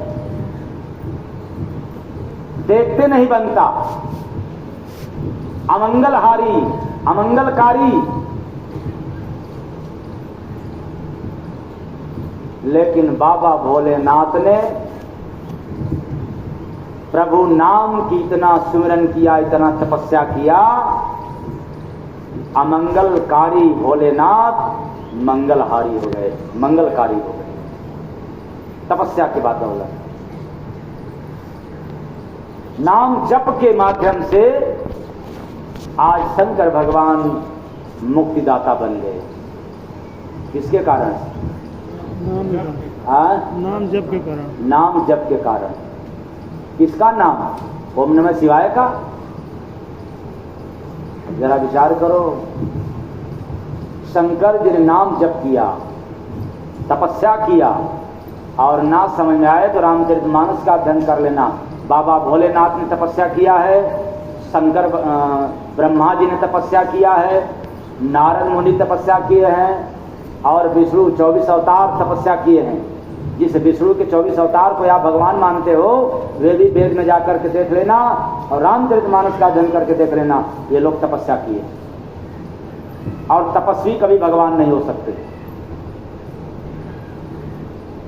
देखते नहीं बनता, अमंगलहारी, अमंगलकारी, लेकिन बाबा भोलेनाथ ने प्रभु नाम की इतना सुमिरन किया, इतना तपस्या किया, अमंगलकारी भोलेनाथ मंगलहारी हो गए, मंगलकारी हो गए तपस्या की बात हो। नाम जप के माध्यम से आज शंकर भगवान मुक्तिदाता बन गए। किसके कारण? नाम जप के कारण। नाम जप के कारण। किसका नाम? ओम नमः शिवाय का। जरा विचार करो, शंकर जी ने नाम जप किया, तपस्या किया, और ना समझ में आए तो रामचरितमानस का अध्ययन कर लेना। बाबा भोलेनाथ ने तपस्या किया है, शंकर ब्रह्मा जी ने तपस्या किया है, नारद मुनि तपस्या किए हैं, और विष्णु 24 अवतार तपस्या किए हैं। जिस विष्णु के 24 अवतार को आप भगवान मानते हो, वे भी वेद में जाकर के देख लेना और रामचरितमानस का अध्ययन करके देख लेना, ये लोग तपस्या किए। और तपस्वी कभी भगवान नहीं हो सकते।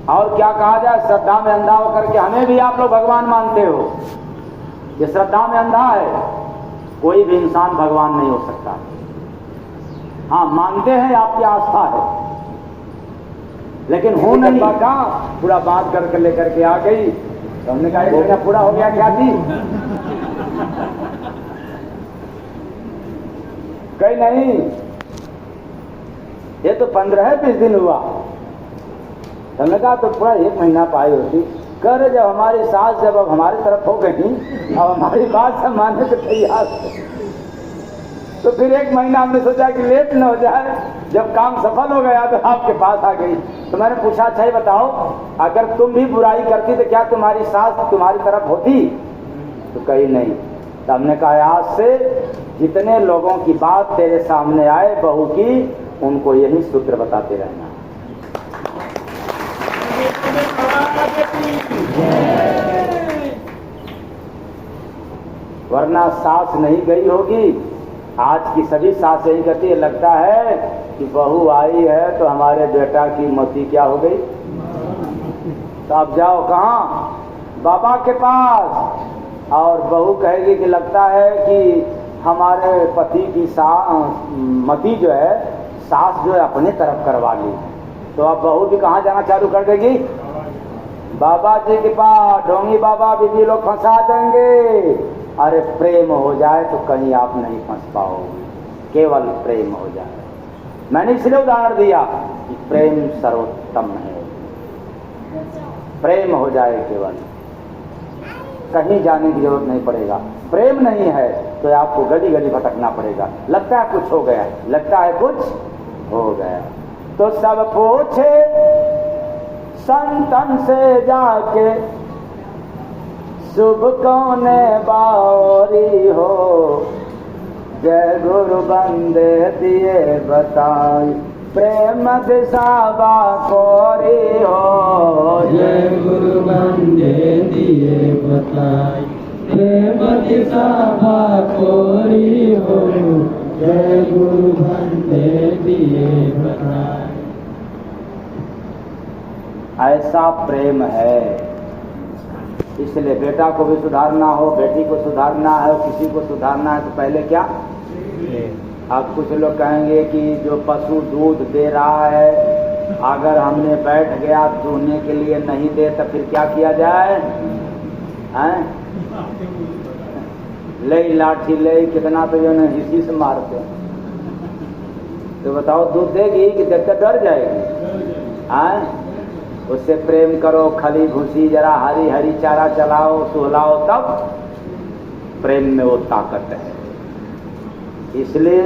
और क्या कहा जाए, श्रद्धा में अंधा होकर के हमें भी आप लोग भगवान मानते हो। ये श्रद्धा में अंधा है, कोई भी इंसान भगवान नहीं हो सकता। हाँ, मानते हैं, आपकी आस्था है, लेकिन हो नहीं का पूरा बात करके लेकर के आ गई तो हमने कहा महीना पूरा हो गया क्या थी? कहीं नहीं, ये तो 15-20 दिन हुआ। हमने कहा तो पूरा 1 महीना पाई होती। कर जब हमारी सास जब अब हमारी तरफ हो गई, अब हमारी बात सब मानने को तैयार, तो फिर 1 महीना हमने सोचा कि लेट न हो जाए। जब काम सफल हो गया तो आपके पास आ गई। तो मैंने पूछा, अच्छा ही बताओ, अगर तुम भी बुराई करती तो क्या तुम्हारी सास तुम्हारी तरफ होती? तो कही नहीं। तो हमने कहा आज से जितने लोगों की बात तेरे सामने आए बहू की, उनको यही सूत्र बताते रहना। वरना सास नहीं गई होगी। आज की सभी सास यही कहती है, लगता है कि बहू आई है तो हमारे बेटा की मती क्या हो गई। तो अब जाओ कहाँ? बाबा के पास। और बहू कहेगी कि लगता है कि हमारे पति की मती जो है, सास जो है अपने तरफ करवा ली। तो अब बहू भी कहाँ जाना चालू कर देगी? बाबा जी के पास। ढोंगी बाबा बीबी लोग फंसा देंगे। अरे प्रेम हो जाए तो कहीं आप नहीं फंस पाओगे, केवल प्रेम हो जाए। मैंने इसलिए उदाहरण दिया कि प्रेम सर्वोत्तम है। प्रेम हो जाए केवल, कहीं जाने की जरूरत नहीं पड़ेगा। प्रेम नहीं है तो आपको गली गली भटकना पड़ेगा। लगता है कुछ हो गया, लगता है कुछ हो गया, तो सब पूछे संतन से जाके, शुभ कौने बावरी हो, जय गुरु बंदे दिए बताई, प्रेम दिशा बाकोरी हो, जय गुरु बंदे दिए बताई, प्रेम दिशा बाकोरी हो, जय गुरु बंदे दिए बताई। ऐसा प्रेम है। इसलिए बेटा को भी सुधारना हो, बेटी को सुधारना है, किसी को सुधारना है तो पहले क्या? अब कुछ लोग कहेंगे कि जो पशु दूध दे रहा है, अगर हमने बैठ गया दूहने के लिए नहीं दे तो फिर क्या किया जाए? हैं? ले लाठी ले, कितना तो जो है इसी से मारते। तो बताओ दूध देगी कि देखकर डर जाएगी? हैं? उससे प्रेम करो, खली भूसी जरा हरी हरी चारा चलाओ, सुहलाओ, तब प्रेम में वो ताकत है। इसलिए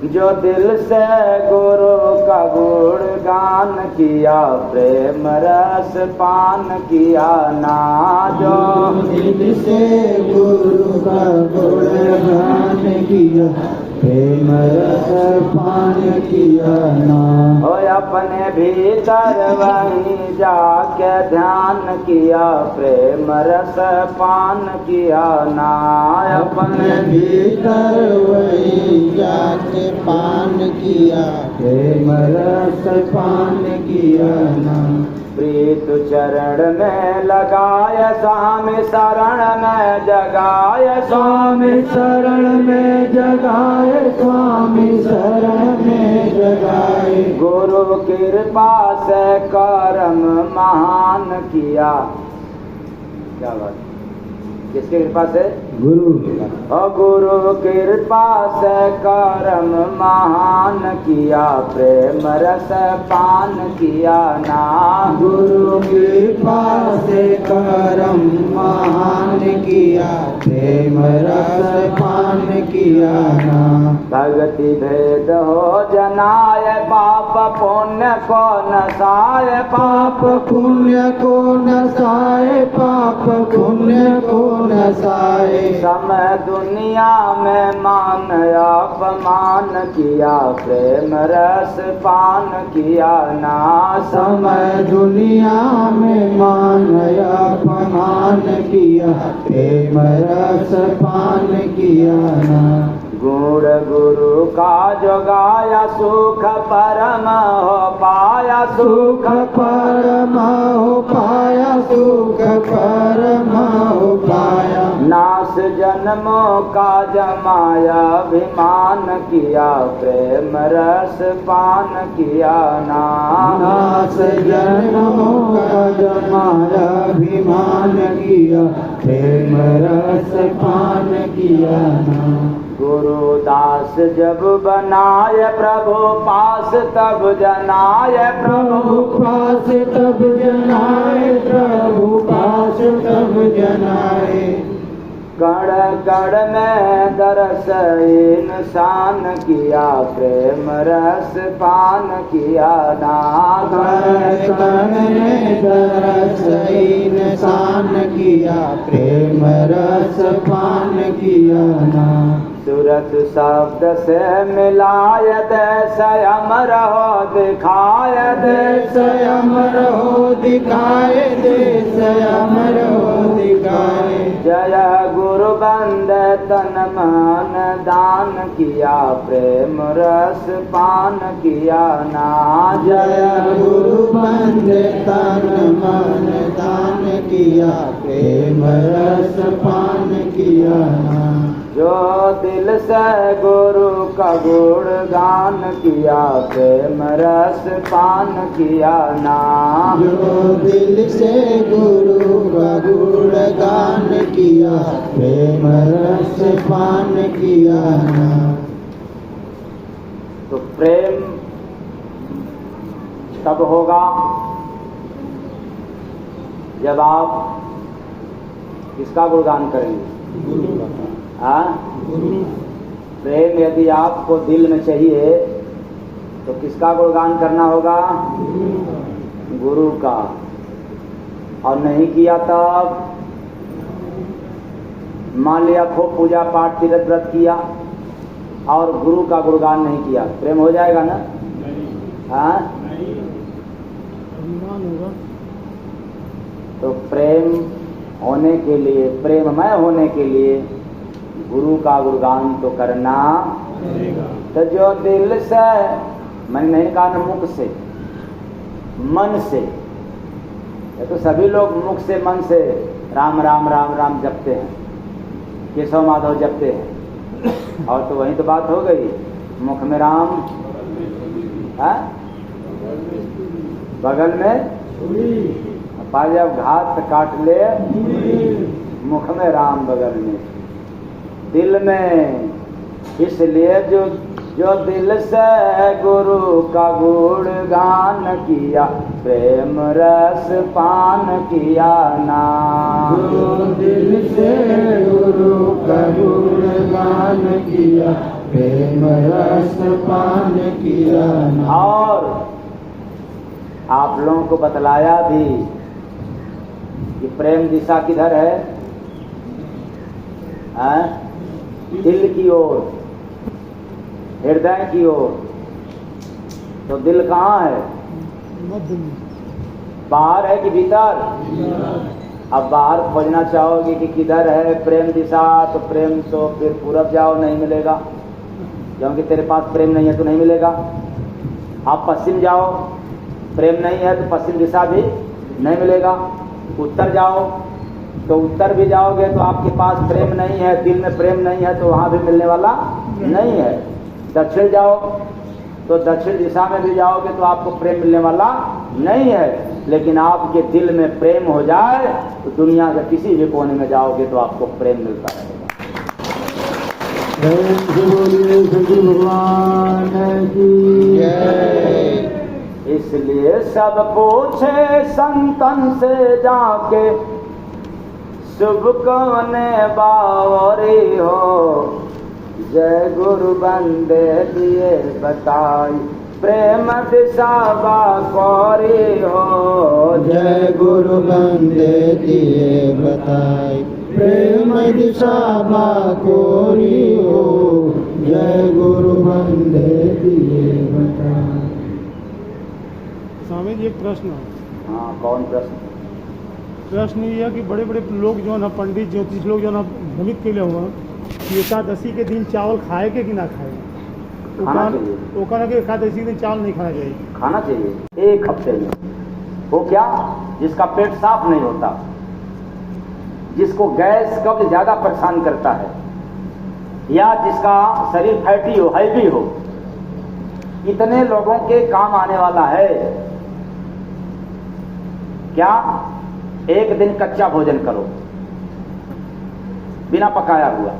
जो दिल से गुरु का गुणगान किया, प्रेम रस पान किया ना। जो दिल से गुरु का गुणगान किया, प्रेम रस पान किया ना। हो अपने भीतर वहीं जाके ध्यान किया, प्रेम रस पान किया ना। अपने भीतर वहीं जाके पान किया, प्रेम रस पान किया ना। प्रीत चरण में लगाय, स्वामी शरण में जगाय, स्वामी शरण में जगाए, स्वामी शरण में जगाए। गुरु कृपा से कर्म महान किया। क्या बात, किसकी कृपा से? गुरु। और गुरु कृपा से कर्म महान किया, प्रेम रस पान किया ना। गुरु कृपा से कर्म महान किया, प्रेम रस पान किया ना। भक्ति भेद हो जनाय, पाप पुण्य को नसाय, पाप पुण्य को नसाए, पाप पुण्य को नसाए। समय दुनिया में मान अपमान किया, प्रेम रस पान किया ना। समय दुनिया में मान अपमान किया, प्रेम रस पान किया ना। गुण गुरु का जो गाया, सुख परम हो पाया, सुख परम हो पाया, सुख परम हो पाया। नाश जन्मों का जमाया, अभिमान किया, प्रेम रस पान किया ना। नाश जन्मों का जमाया, अभिमान किया, प्रेम रस पान किया ना। गुरु दास जब बनाए, प्रभु पास तब जनाय, प्रभु पास तब जनाए, प्रभु पास तब जनाए। कण कण में दरस इंसान किया, प्रेम रस पान किया ना। कण कण में दरस इंसान किया, प्रेम रस पान किया ना। सूरत शब्द से मिलाय, देश अमर हो दिखाय, देश अमर हो दिखाए, देश अमर हो दिखाए। जय गुरु बंदे तन मन दान किया, प्रेम रस पान किया ना। जय गुरु बंदे तन मन दान किया, प्रेम रस पान किया ना। जो दिल से गुरु का गुणगान किया, प्रेम रस पान किया ना। जो दिल से गुरु का गुणगान किया, प्रेम रस पान किया ना। तो प्रेम तब होगा जब आप किसका गुणगान करेंगे? गुरु का। हाँ? गुरु। प्रेम यदि आपको दिल में चाहिए तो किसका गुणगान करना होगा? गुरु का। और नहीं किया तब मान लिया खूब पूजा पाठ तीर्थ व्रत किया और गुरु का गुणगान नहीं किया, प्रेम हो जाएगा ना? हाँ? अभिमान होगा। तो प्रेम होने के लिए, प्रेममय होने के लिए गुरु का गुणगान तो करना। तो जो दिल से, मैंने नहीं कहा ना मुख से, मन से। ये तो सभी लोग मुख से मन से राम राम राम राम जपते हैं, केशव माधव जपते हैं, और तो वही तो बात हो गई, मुख में राम, है? बगल में पाले, अब घात काट ले, मुख में राम बगल में, दिल में। इसलिए जो दिल से गुरु का गुणगान किया, प्रेम रस पान किया ना। जो दिल से गुरु का गुणगान किया, प्रेम रस पान किया ना। और आप लोगों को बतलाया भी कि प्रेम दिशा किधर है? दिल की ओर, हृदय की ओर। तो दिल कहाँ है? मध्य में। बाहर है कि भीतर? अब बाहर खोजना चाहोगे कि किधर है प्रेम दिशा, तो प्रेम तो फिर पूरब जाओ, नहीं मिलेगा, क्योंकि तेरे पास प्रेम नहीं है तो नहीं मिलेगा। आप पश्चिम जाओ, प्रेम नहीं है तो पश्चिम दिशा भी नहीं मिलेगा। उत्तर जाओ तो उत्तर भी जाओगे तो आपके पास प्रेम नहीं है, दिल में प्रेम नहीं है तो वहाँ भी मिलने वाला नहीं है। दक्षिण जाओ तो दक्षिण दिशा में भी जाओगे तो आपको प्रेम मिलने वाला नहीं है। लेकिन आपके दिल में प्रेम हो जाए तो दुनिया के किसी भी कोने में जाओगे तो आपको प्रेम मिलता रहेगा। बोलिए सच्चे भगवान की जय। इसलिए सब पूछे संतन से जाके, शुभ कौने बावरी हो, जय गुरु बंदे दिए बताई, प्रेम दिशा बाकोरी हो, जय गुरु बंदे दिए बताई, प्रेम दिशा बाकोरी हो, जय गुरु बंदे दिए बताई। स्वामी जी एक प्रश्न है। हाँ, कौन प्रश्न? प्रश्न ये है कि बड़े बड़े लोग जो है ना, पंडित ज्योतिष लोग जो है ना, भ्रमित के लिए हुआ कि एकादशी के दिन चावल खाए के कि ना खाए। खाना चाहिए। वो कहना कि एकादशी के दिन चावल नहीं खाना चाहिए। खाना चाहिए 1 हफ्ते में। वो क्या? जिसका पेट साफ नहीं होता, जिसको गैस कब्ज ज्यादा परेशान करता है, या जिसका शरीर फैटी हो, हैवी हो, इतने लोगों के काम आने वाला है। क्या? 1 दिन कच्चा भोजन करो बिना पकाया हुआ।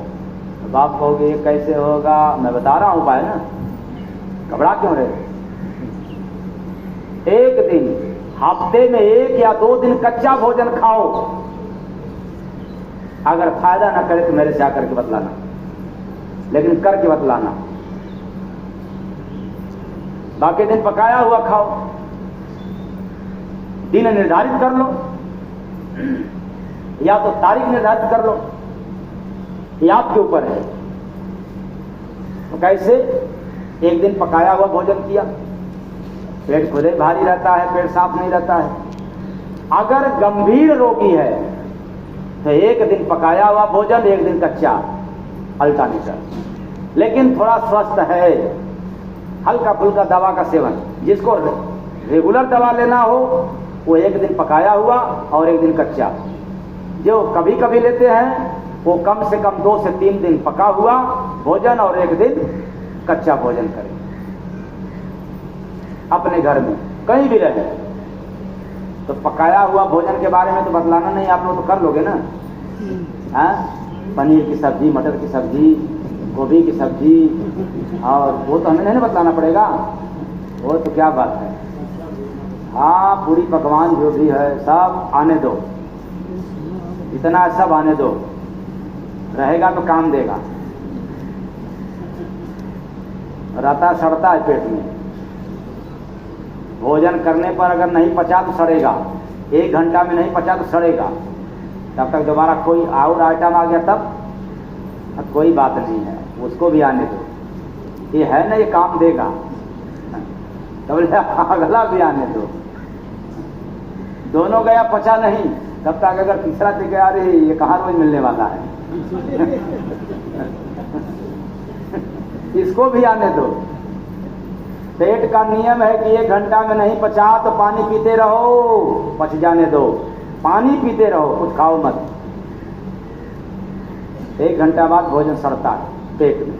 अब आप कहोगे ये कैसे होगा? मैं बता रहा हूं उपाय ना, घबरा क्यों रहे? 1 दिन, हफ्ते में 1 या 2 दिन कच्चा भोजन खाओ। अगर फायदा ना करे तो मेरे से आकर के बतलाना, लेकिन करके बतलाना। बाकी दिन पकाया हुआ खाओ। दिन निर्धारित कर लो, या तो तारीख निर्धारित कर लो, ये आपके ऊपर है। तो कैसे? 1 दिन पकाया हुआ भोजन किया, पेट खुद ही भारी रहता है, पेट साफ नहीं रहता है। अगर गंभीर रोगी है तो 1 दिन पकाया हुआ भोजन, 1 दिन कच्चा, अल्टरनेटर। लेकिन थोड़ा स्वस्थ है, हल्का फुल्का दवा का सेवन, जिसको रेगुलर दवा लेना हो वो 1 दिन पकाया हुआ और 1 दिन कच्चा। जो कभी कभी लेते हैं वो कम से कम 2 से 3 दिन पका हुआ भोजन और 1 दिन कच्चा भोजन करें। अपने घर में कहीं भी रहे तो पकाया हुआ भोजन के बारे में तो बतलाना नहीं, आप लोग तो कर लोगे ना। पनीर की सब्जी, मटर की सब्जी, गोभी की सब्जी, और वो तो हमें नहीं बतलाना पड़ेगा, वो तो क्या बात है। हाँ, पूरी पकवान जो भी है सब आने दो, इतना सब आने दो, रहेगा तो काम देगा। रहता सड़ता है पेट में, भोजन करने पर अगर नहीं पचा तो सड़ेगा, 1 घंटा में नहीं पचा तो सड़ेगा। तब तक दोबारा कोई और आइटम आ गया तब कोई बात नहीं है, उसको भी आने दो। ये है ना, ये काम देगा, तब अगला भी आने दो। दोनों गया पचा नहीं, तब तक अगर तीसरा से गया, अरे ये कहाँ रोज मिलने वाला है इसको भी आने दो। पेट का नियम है कि 1 घंटा में नहीं पचा तो पानी पीते रहो, पच जाने दो, पानी पीते रहो, कुछ खाओ मत। 1 घंटा बाद भोजन सड़ता है पेट में।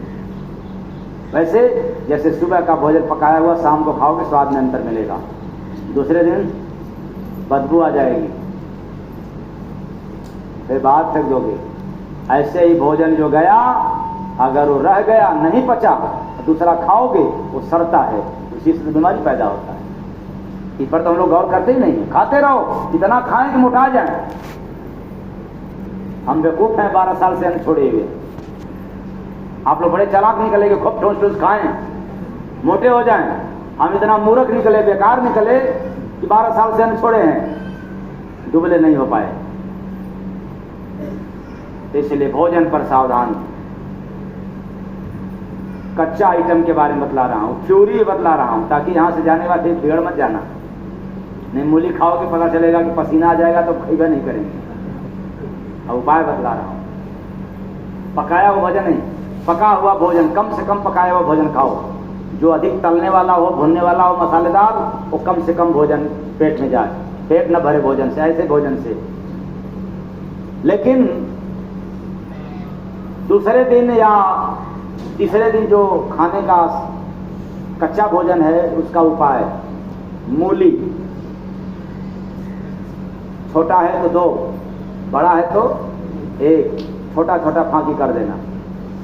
वैसे जैसे सुबह का भोजन पकाया हुआ शाम को खाओगे, स्वाद में अंतर मिलेगा, दूसरे दिन बदबू आ जाएगी, फिर बाहर फेंक दोगे। ऐसे ही भोजन जो गया, अगर वो रह गया, नहीं पचा, दूसरा खाओगे, वो सड़ता है, उसी से बीमारी पैदा होता है। इस पर तो हम लोग गौर करते ही नहीं, खाते रहो, इतना खाएं कि मोटा जाए। हम बेवकूफ हैं, 12 साल से हम छोड़े हुए। आप लोग बड़े चालाक निकले कि खूब ठोस ठोस खाएं, मोटे हो जाएं। हम इतना मूर्ख निकले, बेकार निकले कि 12 साल से अन्न छोड़े हैं, दुबले नहीं हो पाए। इसलिए भोजन पर सावधान। कच्चा आइटम के बारे में बतला रहा हूं, थ्योरी बतला रहा हूं, ताकि यहां से जाने बाद फिर बिगड़ मत जाना। नहीं मूली खाओगे पता चलेगा कि पसीना आ जाएगा तो खइबा नहीं करेंगे। अब उपाय बतला रहा हूं। पकाया हुआ भोजन नहीं, पका हुआ भोजन, कम से कम पकाया हुआ भोजन खाओ। जो अधिक तलने वाला हो, भुनने वाला हो, मसालेदार, वो कम से कम भोजन पेट में जाए, पेट न भरे भोजन से, ऐसे भोजन से। लेकिन दूसरे दिन या तीसरे दिन जो खाने का कच्चा भोजन है, उसका उपाय, मूली छोटा है तो 2, बड़ा है तो 1, छोटा छोटा फांकी कर देना,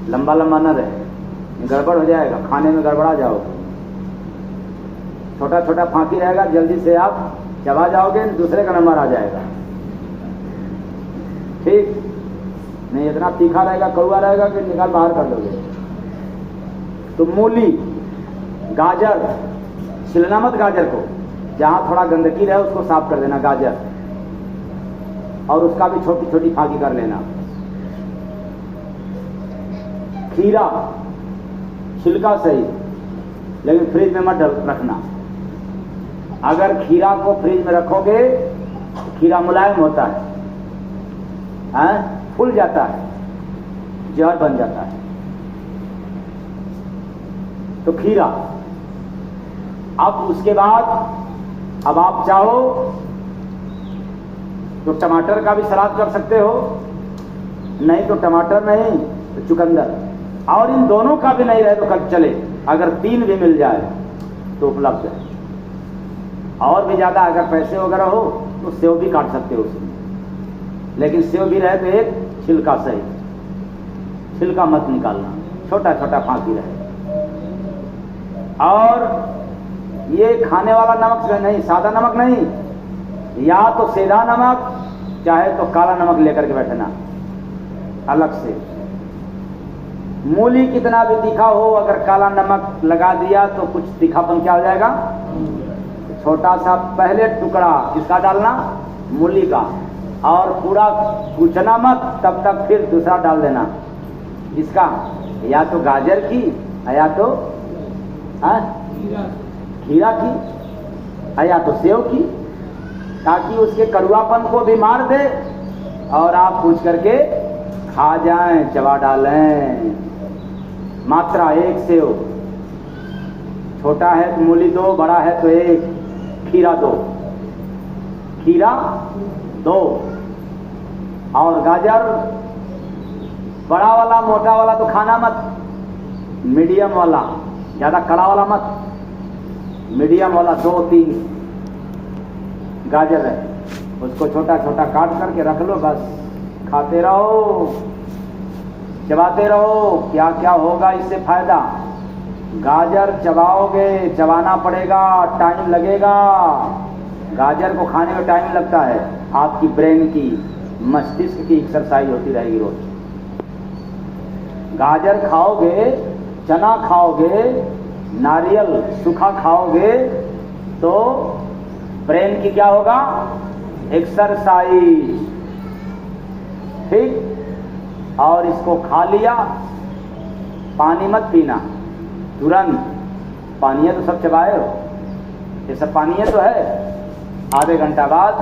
लंबा लंबा न रहे, गड़बड़ हो जाएगा, खाने में गड़बड़ा जाओगे। छोटा छोटा फांकी रहेगा, जल्दी से आप चबा जाओगे, दूसरे का नंबर आ जाएगा। ठीक नहीं, इतना तीखा रहेगा, कड़वा रहेगा कि निकाल बाहर कर दोगे। तो मूली, गाजर, छिलना मत गाजर को, जहां थोड़ा गंदगी रहे उसको साफ कर देना, गाजर, और उसका भी छोटी छोटी फांकी कर लेना। खीरा, छिलका सही, लेकिन फ्रिज में मत रखना। अगर खीरा को फ्रिज में रखोगे तो खीरा मुलायम होता है, फूल जाता है, जहर बन जाता है। तो खीरा। अब उसके बाद अब आप चाहो तो टमाटर का भी सलाद कर सकते हो, नहीं तो टमाटर नहीं तो चुकंदर, और इन दोनों का भी नहीं रहे तो कल चले, अगर 3 भी मिल जाए तो उपलब्ध है। और भी ज्यादा अगर पैसे वगैरह हो तो सेव भी काट सकते हो उसमें, लेकिन सेव भी रहे तो एक छिलका सही, छिलका मत निकालना, छोटा छोटा फांकी रहे। और ये खाने वाला नमक नहीं, सादा नमक नहीं, या तो सेधा नमक चाहे तो काला नमक लेकर के बैठना अलग से। मूली कितना भी तीखा हो, अगर काला नमक लगा दिया तो कुछ तीखापन क्या हो जाएगा, छोटा सा पहले टुकड़ा किसका डालना, मूली का, और पूरा कुचना मत, तब तक फिर दूसरा डाल देना, इसका, या तो गाजर की या तो खीरा की या तो सेव की, ताकि उसके कड़वापन को भी मार दे और आप पूछ करके खा जाएं, चबा डालें। मात्रा 1 सेव, छोटा है तो मूली 2, बड़ा है तो 1, खीरा 2, खीरा 2, और गाजर बड़ा वाला मोटा वाला तो खाना मत, मीडियम वाला, ज्यादा कड़ा वाला मत, मीडियम वाला 2-3 गाजर है, उसको छोटा छोटा काट करके रख लो, बस खाते रहो, चबाते रहो। क्या क्या होगा इससे फायदा, गाजर चबाओगे, चबाना पड़ेगा, टाइम लगेगा, गाजर को खाने में टाइम लगता है, आपकी ब्रेन की, मस्तिष्क की एक्सरसाइज होती रहेगी रोज। गाजर खाओगे, चना खाओगे, नारियल सूखा खाओगे तो ब्रेन की क्या होगा, एक्सरसाइज। ठीक, और इसको खा लिया, पानी मत पीना तुरंत, पानी है तो सब चबाए हो, ये सब पानी है तो है, आधे घंटा बाद,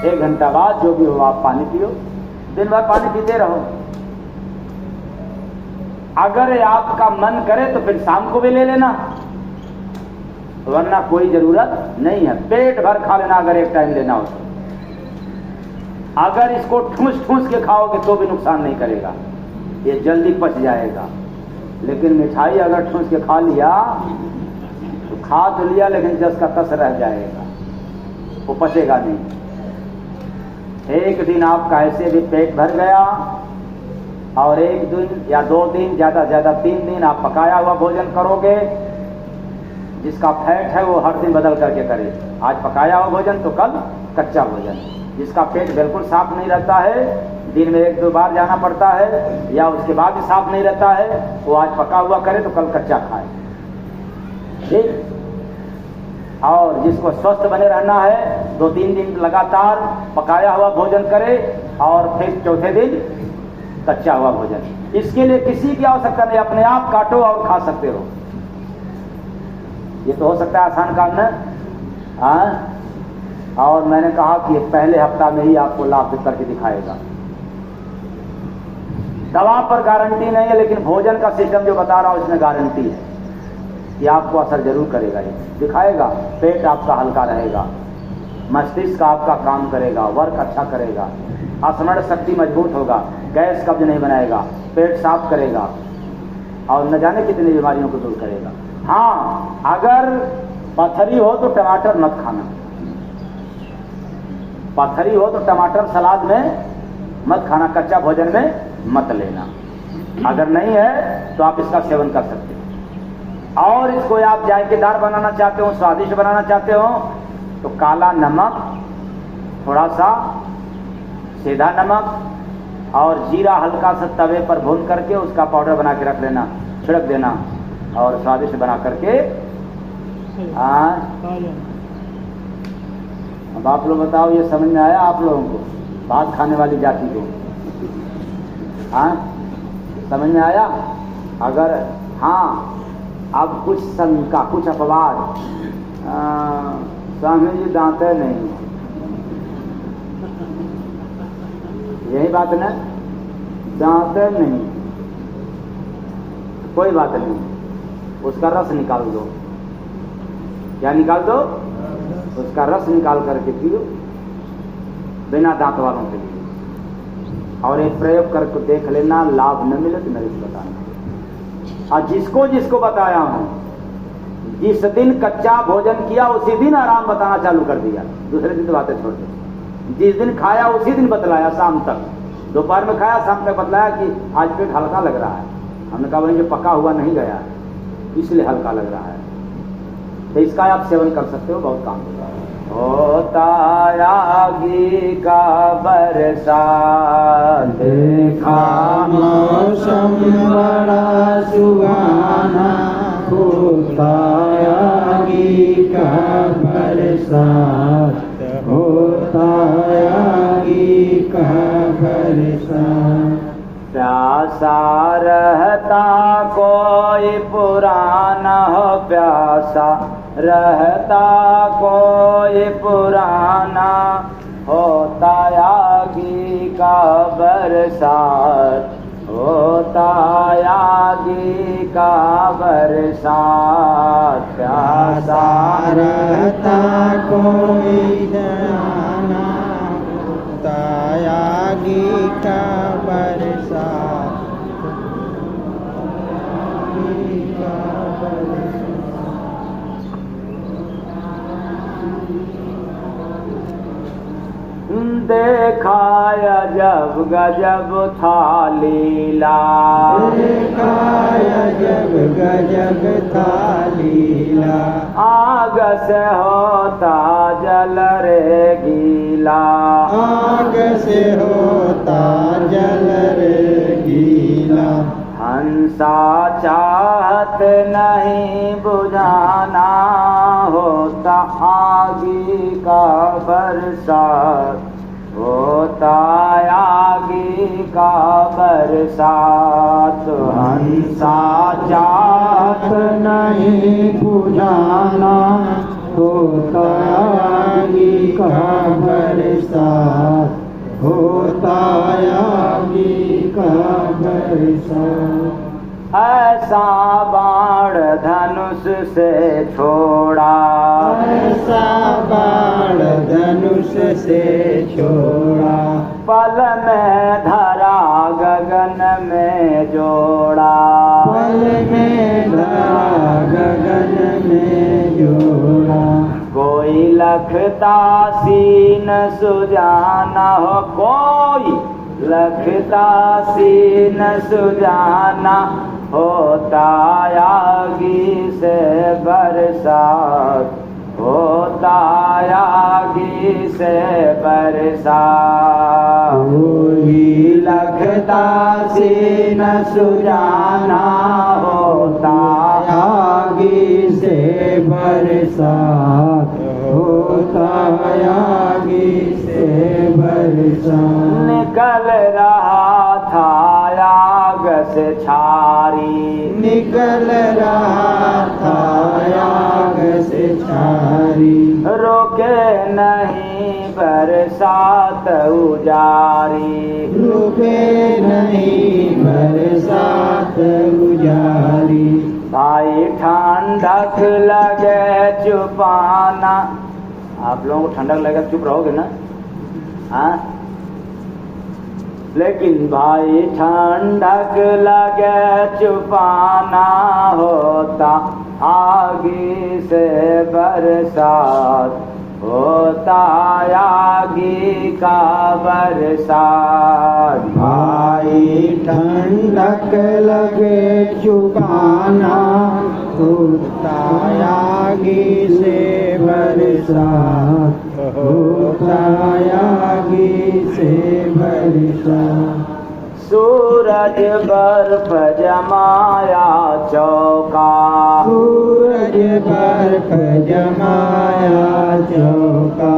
1 घंटा बाद जो भी हो आप पानी पियो, दिन भर पानी पीते रहो। अगर आपका मन करे तो फिर शाम को भी ले लेना, वरना कोई जरूरत नहीं है, पेट भर खा लेना अगर एक टाइम लेना हो तो। अगर इसको ठूस ठूस के खाओगे तो भी नुकसान नहीं करेगा, ये जल्दी पच जाएगा। लेकिन मिठाई अगर ठूस के खा लिया तो खा तो लिया, लेकिन जस का तस रह जाएगा, वो पचेगा नहीं। एक दिन आपका ऐसे भी पेट भर गया, और 1 दिन या 2 दिन, ज्यादा ज्यादा 3 दिन आप पकाया हुआ भोजन करोगे। जिसका फैट है वो हर दिन बदल करके करे, आज पकाया हुआ भोजन तो कल कच्चा भोजन। जिसका पेट बिल्कुल साफ नहीं रहता है दिन में 1-2 बार जाना पड़ता है या उसके बाद भी साफ नहीं रहता है, वो आज पका हुआ करे तो कल कच्चा खाए, ठीक। और जिसको स्वस्थ बने रहना है 2-3 दिन लगातार पकाया हुआ भोजन करे और फिर चौथे दिन कच्चा हुआ भोजन। इसके लिए किसी की आवश्यकता नहीं, अपने आप काटो और खा सकते हो। ये तो हो सकता है आसान काम न, हाँ। और मैंने कहा कि पहले हफ्ता में ही आपको लाभ करके दिखाएगा। दवा पर गारंटी नहीं है, लेकिन भोजन का सिस्टम जो बता रहा हूं इसमें गारंटी है कि आपको असर जरूर करेगा। ये दिखाएगा, पेट आपका हल्का रहेगा, मस्तिष्क आपका काम करेगा, वर्क अच्छा करेगा, स्मरण शक्ति मजबूत होगा, गैस कब्ज नहीं बनाएगा, पेट साफ करेगा और न जाने कितनी बीमारियों को दूर करेगा। हाँ, अगर पथरी हो तो टमाटर मत खाना, पथरी हो तो टमाटर सलाद में मत खाना, कच्चा भोजन में मत लेना। अगर नहीं है तो आप इसका सेवन कर सकते हैं। और इसको आप जायकेदार बनाना चाहते हो, स्वादिष्ट बनाना चाहते हो तो काला नमक, थोड़ा सा सीधा नमक और जीरा हल्का सा तवे पर भून करके उसका पाउडर बना के रख लेना, छिड़क देना और स्वादिष्ट बना करके। अब आप लोग बताओ, ये समझ में आया आप लोगों को, भात खाने वाली जाति को? हाँ, समझ में आया? अगर हाँ, अब कुछ शंका, कुछ अपवाद, स्वामी जी दांते नहीं, यही बात ना, दांते नहीं, कोई बात नहीं, उसका रस निकाल दो। क्या निकाल दो? उसका रस निकाल करके पियो, बिना दांत वालों के लिए। और एक प्रयोग करके देख लेना, लाभ न मिले तो मेरे को बताना। और जिसको जिसको बताया हूं, जिस दिन कच्चा भोजन किया उसी दिन आराम बताना चालू कर दिया, दूसरे दिन तो बातें छोड़ दी। जिस दिन खाया उसी दिन बतलाया, शाम तक, दोपहर में खाया शाम तक बतलाया कि आज पेट हल्का लग रहा है। हमने कहा वही जो पका हुआ नहीं गया इसलिए हल्का लग रहा है, तो इसका आप सेवन कर सकते हो, बहुत काम होगा। होता आगी का बरसात, देखा मौसम बड़ा सुहाना, होता आगी का बरसात, होता आगी का बरसात। प्यासा रहता कोई पुराना हो, प्यासा रहता कोई पुराना, होता आगी का बरसात, होता आगी का बरसात। प्यासा रहता कोई जाना, होता आगी का बरसात, आगी का बरसात। देखाया जब गजब था लीला, देखाया जब गजब था लीला, आग से होता जल रे गीला, आग से होता जल रे गीला। हंसा चाहत नहीं बुझाना, होता आगी का बरसात, होता आगी का बरसात। हंसा चाहत नहीं बुझाना, होता आगी का बरसात, होता आगी का बरसात। ऐसा बाण धनुष से छोड़ा, ऐसा बाण धनुष से छोड़ा, पल में धरा गगन में जोड़ा, पल में धरा गगन में जोड़ा। कोई लखता सीन सुजाना हो, कोई लखता सीन सुजाना, होता आगी से बरसात, होता आगी से बरसात। वही लगता से न सुजाना होता आगे से बरसात होता आगे से बरसात निकल रहा था आग से छारी निकल रहा था आग से छारी रोके नहीं बरसात उजारी रुके नहीं बरसात उजारी भाई ठंडक लगे चुपाना। आप लोगों को ठंडक लगे चुप रहोगे ना? हाँ, लेकिन भाई ठंडक लगे चुपाना होता आगे से बरसात होता आगे का बरसात। भाई ठंडक लगे चुकाना होता आगे से बरसात होता आगे से बरसात सूरज बर्फ जमाया चौका सूरज बर्फ जमाया चौका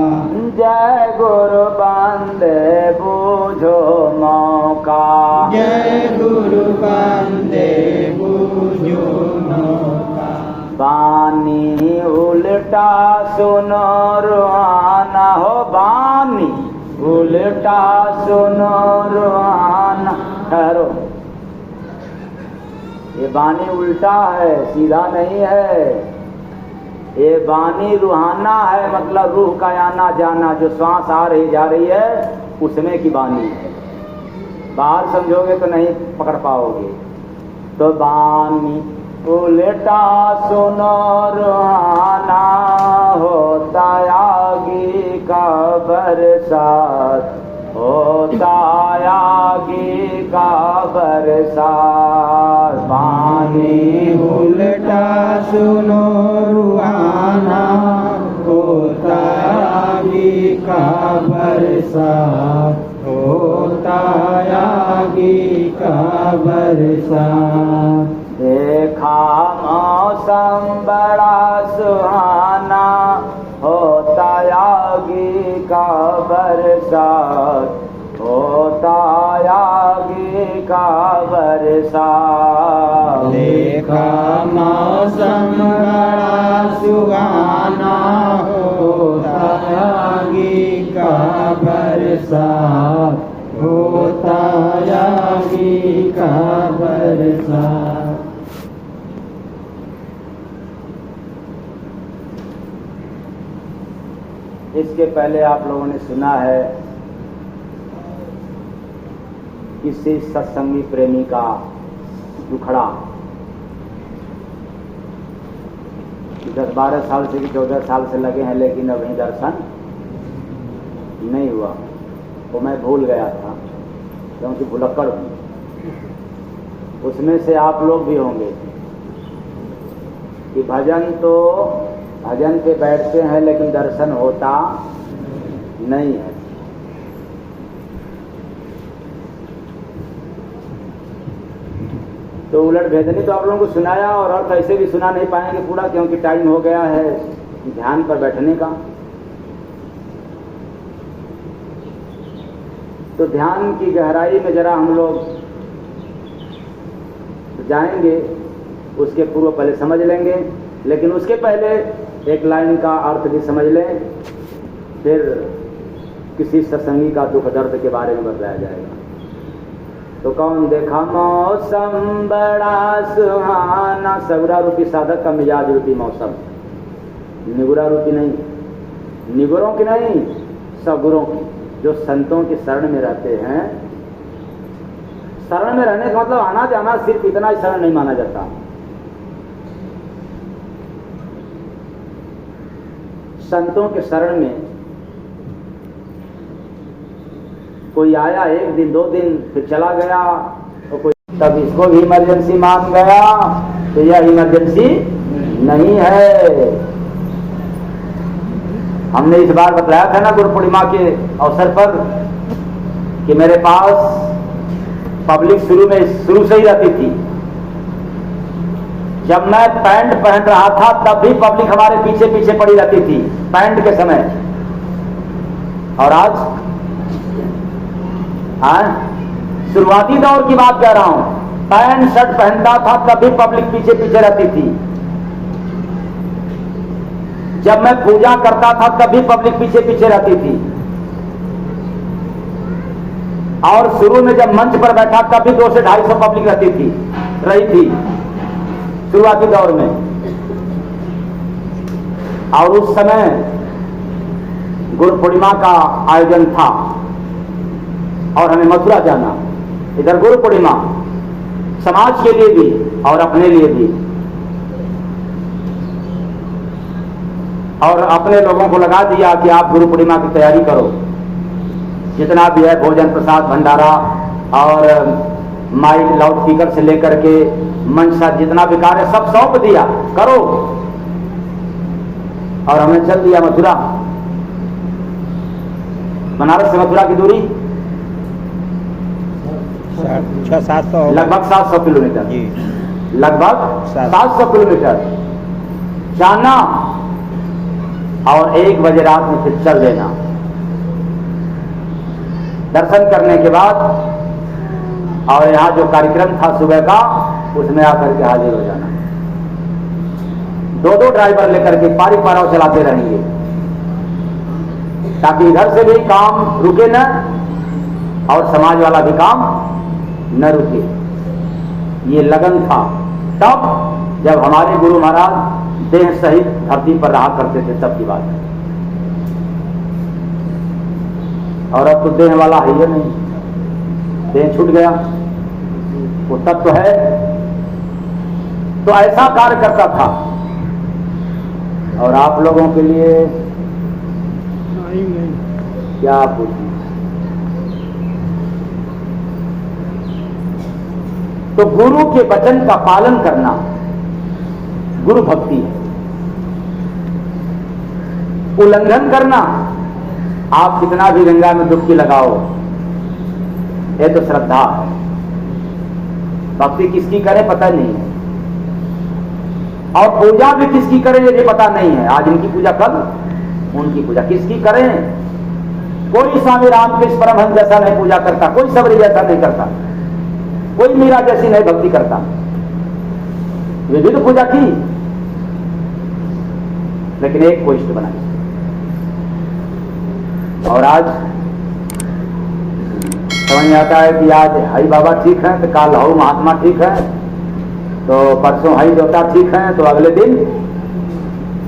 जय गुरु बंदे बूझो मौका जय गुरु बंदे बूझो मौका बानी उल्टा सुनो रुहाना हो बानी उल्टा सुनो रुहाना। ठहरो, ये बानी उल्टा है, सीधा नहीं है। ये बानी रूहाना है, मतलब रूह का आना जाना, जो श्वास आ रही जा रही है उसमें की बानी है। बाहर समझोगे तो नहीं पकड़ पाओगे। तो बानी उल्टा सुनो रुहाना होता आगे का बरसात होता आगे का बरसात। पानी उल्टा सुनो रुहाना होता आगे का बरसात होता आगे का बरसात। देखा मौसम बड़ा सुहाना होता आगे का बरसात होता आगे का बरसात। देखा मौसम बड़ा सुहाना होता आगे का बरसात होता आगे का बरसात। इसके पहले आप लोगों ने सुना है किसी सत्संगी प्रेमी का दुखड़ा 10-12 साल से कि 14 साल से लगे हैं, लेकिन अभी दर्शन नहीं हुआ। वो मैं भूल गया था क्योंकि भुलक्कड़ हूँ। उसमें से आप लोग भी होंगे कि भजन पे बैठते हैं लेकिन दर्शन होता नहीं है। तो उलट भेदनी तो आप लोगों को सुनाया और अर्थ ऐसे भी सुना नहीं पाएंगे पूरा, क्योंकि टाइम हो गया है ध्यान पर बैठने का। तो ध्यान की गहराई में जरा हम लोग जाएंगे, उसके पूर्व पहले समझ लेंगे, लेकिन उसके पहले एक लाइन का अर्थ भी समझ लें, फिर किसी सत्संगी का दुख दर्द के बारे में बताया जाएगा। तो कौन देखा मौसम बड़ा सुहाना, सगुरा रूपी साधक का मिजाज रूपी मौसम, निगुरा रूपी नहीं, निगुरों की नहीं, सगुरों की, जो संतों के शरण में रहते हैं। शरण में रहने का मतलब आना जाना सिर्फ इतना ही शरण नहीं माना जाता। संतों के शरण में कोई आया 1 दिन 2 दिन फिर चला गया, तो कोई तब इसको भी इमरजेंसी मान गया, तो यह इमरजेंसी नहीं है। हमने इस बार बतलाया था ना गुरु पूर्णिमा के अवसर पर कि मेरे पास पब्लिक शुरू से ही रहती थी। जब मैं पैंट पहन रहा था तब भी पब्लिक हमारे पीछे पीछे पड़ी रहती थी पैंट के समय। और आज शुरुआती दौर की बात कह रहा हूं, पैंट शर्ट पहनता था तब भी पब्लिक पीछे पीछे रहती थी। जब मैं पूजा करता था तब भी पब्लिक पीछे पीछे रहती थी। और शुरू में जब मंच पर बैठा तब भी 200 से 250 पब्लिक रही थी शुरुआती दौर में। और उस समय गुरु पूर्णिमा का आयोजन था और हमें मथुरा जाना। इधर गुरु पूर्णिमा समाज के लिए भी और अपने लिए भी, और अपने लोगों को लगा दिया कि आप गुरु पूर्णिमा की तैयारी करो, जितना भी है भोजन प्रसाद भंडारा और माइक लाउड स्पीकर से लेकर के मंच सा जितना भी कार्य सब सौंप दिया, करो। और हमें चल दिया मथुरा। बनारस से मथुरा की दूरी 600-700 लगभग 700 किलोमीटर, लगभग 700 किलोमीटर जाना और 1 बजे रात में फिर चल देना। दर्शन करने के बाद और यहाँ जो कार्यक्रम था सुबह का उसमें आकर के हाजिर हो जाना। 2-2 ड्राइवर लेकर के पारी पाराव चलाते रहेंगे ताकि इधर से भी काम रुके न और समाज वाला भी काम न रुके। ये लगन था तब जब हमारे गुरु महाराज देह सहित धरती पर रहा करते थे, तब की बात है। और अब तो देह वाला है ही नहीं, देह छूट गया, वो तत्व है। तो ऐसा कार्य करता था। और आप लोगों के लिए क्या पूछें। तो गुरु के वचन का पालन करना गुरु भक्ति है। उल्लंघन करना, आप कितना भी गंगा में डुबकी लगाओ, ये तो श्रद्धा है। भक्ति किसकी करें पता नहीं है, और पूजा भी किसकी करें ये पता नहीं है। आज इनकी पूजा, कल उनकी पूजा, किसकी करें। कोई स्वामी रामकृष्ण परमहंस जैसा नहीं पूजा करता, कोई सबरी जैसा नहीं करता, कोई मीरा जैसी नहीं भक्ति करता। वे भी तो पूजा की, लेकिन एक को इष्ट बनाई। और आज समझ में आता है कि आज हरि बाबा ठीक है तो काल हऊ महात्मा ठीक है, तो परसों हरि देवता ठीक है तो अगले दिन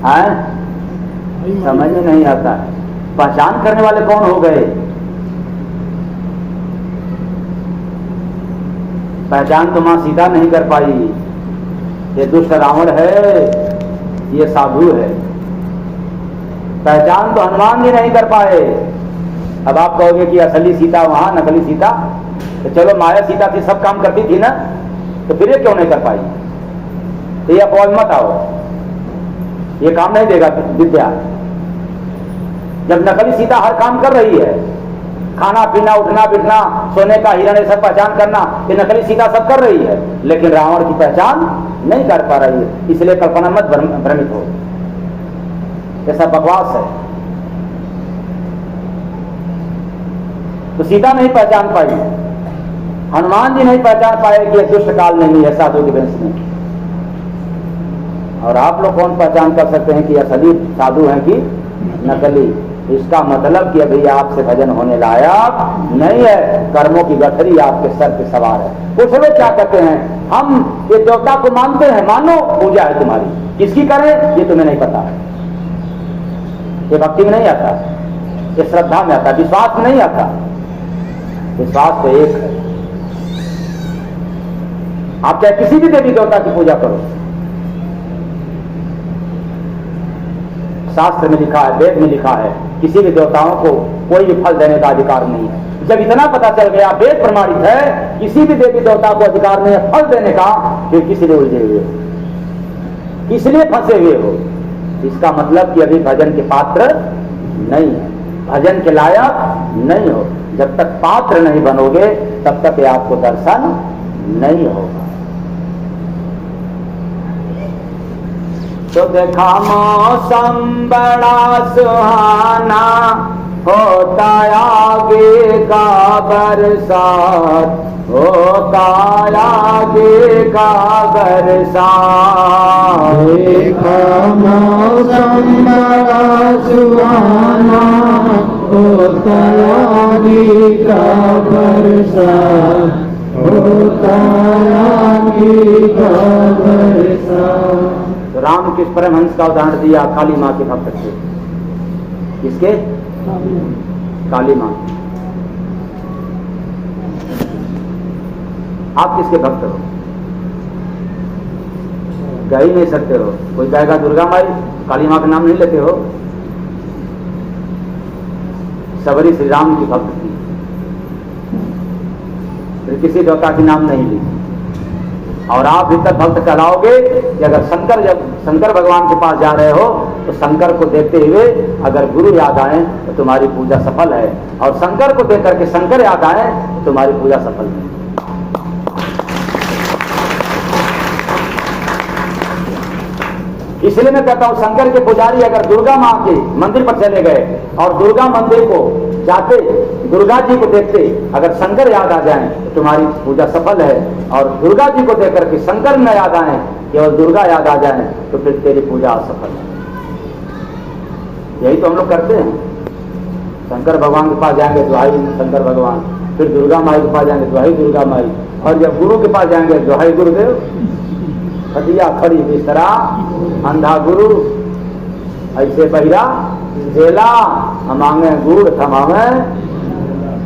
है, समझ में नहीं आता है। पहचान करने वाले कौन हो गए। पहचान तो मां सीता नहीं कर पाई, ये दुष्ट रावण है, ये साधु है। पहचान तो हनुमान जी नहीं कर पाए। अब आप कहोगे कि असली सीता वहां, नकली सीता, तो चलो माया सीता थी, सब काम करती थी ना, तो फिर ये क्यों नहीं कर पाई। तो ये अपवाद मत आओ, ये काम नहीं देगा विद्या। जब नकली सीता हर काम कर रही है, खाना पीना उठना बैठना सोने का हिरण ये सब पहचान करना, ये नकली सीता सब कर रही है, लेकिन रावण की पहचान नहीं कर पा रही है। इसलिए कल्पना मत भ्रमित हो, ये सब बकवास है। तो सीता नहीं पहचान पाई, हनुमान जी नहीं पहचान पाए कि यह दुष्ट काल नहीं है साधु के वंश में। और आप लोग कौन पहचान कर सकते हैं कि असली साधु हैं कि नकली। इसका मतलब कि अभी आपसे भजन होने लायक नहीं है, कर्मों की गठरी आपके सर पे सवार है। कुछ लोग क्या कहते हैं, हम ये देवता को मानते हैं, मानो पूजा है तुम्हारी, किसकी करें ये तुम्हें नहीं पता। ये भक्ति में नहीं आता, ये श्रद्धा में आता, विश्वास में नहीं आता। विश्वास तो एक है। आप चाहे किसी भी देवी देवता की पूजा करो, शास्त्र में लिखा है, वेद में लिखा है, किसी भी देवताओं को कोई भी फल देने का अधिकार नहीं है। जब इतना पता चल गया, वेद प्रमाणित है, किसी भी देवी देवता को अधिकार नहीं है फल देने का, फिर किस लिए उलझे हुए हो, इसलिए फंसे हुए हो। इसका मतलब कि अभी भजन के पात्र नहीं है, भजन के लायक नहीं हो। जब तक पात्र नहीं बनोगे तब तक ये आपको दर्शन नहीं होगा। तो देखा मौसम बड़ा सुहाना, होता आगे का बरसात, होता आगे का बरसात। देखा मौसम बड़ा सुहाना, होता आगे का बरसात, होता आगे का बरसात। तो रामकृष्ण परमहंस का उदाहरण दिया काली माँ के भक्त से। किसके? काली माँ। आप किसके भक्त हो? कह ही नहीं सकते हो। कोई कहेगा दुर्गा माई, काली माँ का नाम नहीं लेते हो। सबरी श्री राम की भक्त थी, फिर किसी देवता के नाम नहीं ली। और आप भी तक भक्त कहलाओगे कि अगर जब शंकर भगवान के पास जा रहे हो तो शंकर को देखते हुए अगर गुरु याद आए तो तुम्हारी पूजा सफल है, और शंकर को देख करके शंकर याद आए तो तुम्हारी पूजा सफल है। इसलिए मैं कहता हूं शंकर के पुजारी अगर दुर्गा माँ के मंदिर पर चले गए और दुर्गा मंदिर को जाते, दुर्गा जी को देखते, अगर शंकर याद आ जाए तो तुम्हारी पूजा सफल है, और दुर्गा जी को देख करके शंकर न याद आए, केवल दुर्गा याद आ जाए तो फिर तेरी पूजा असफल है। यही तो हम लोग करते हैं। शंकर भगवान के पास जाएंगे तो आई शंकर भगवान, फिर दुर्गा माई के पास जाएंगे तो आई दुर्गा माई, और जब गुरु के पास जाएंगे तो आई गुरुदेव। खटिया खड़ी बिस्तरा अंधा गुरु, ऐसे बहिरा जेला, हम मांगे गुड़ थमावे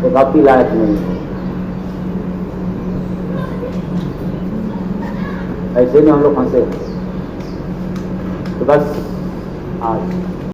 तो भक्ति लायक नहीं। ऐसे में हम लोग फंसे। तो बस आज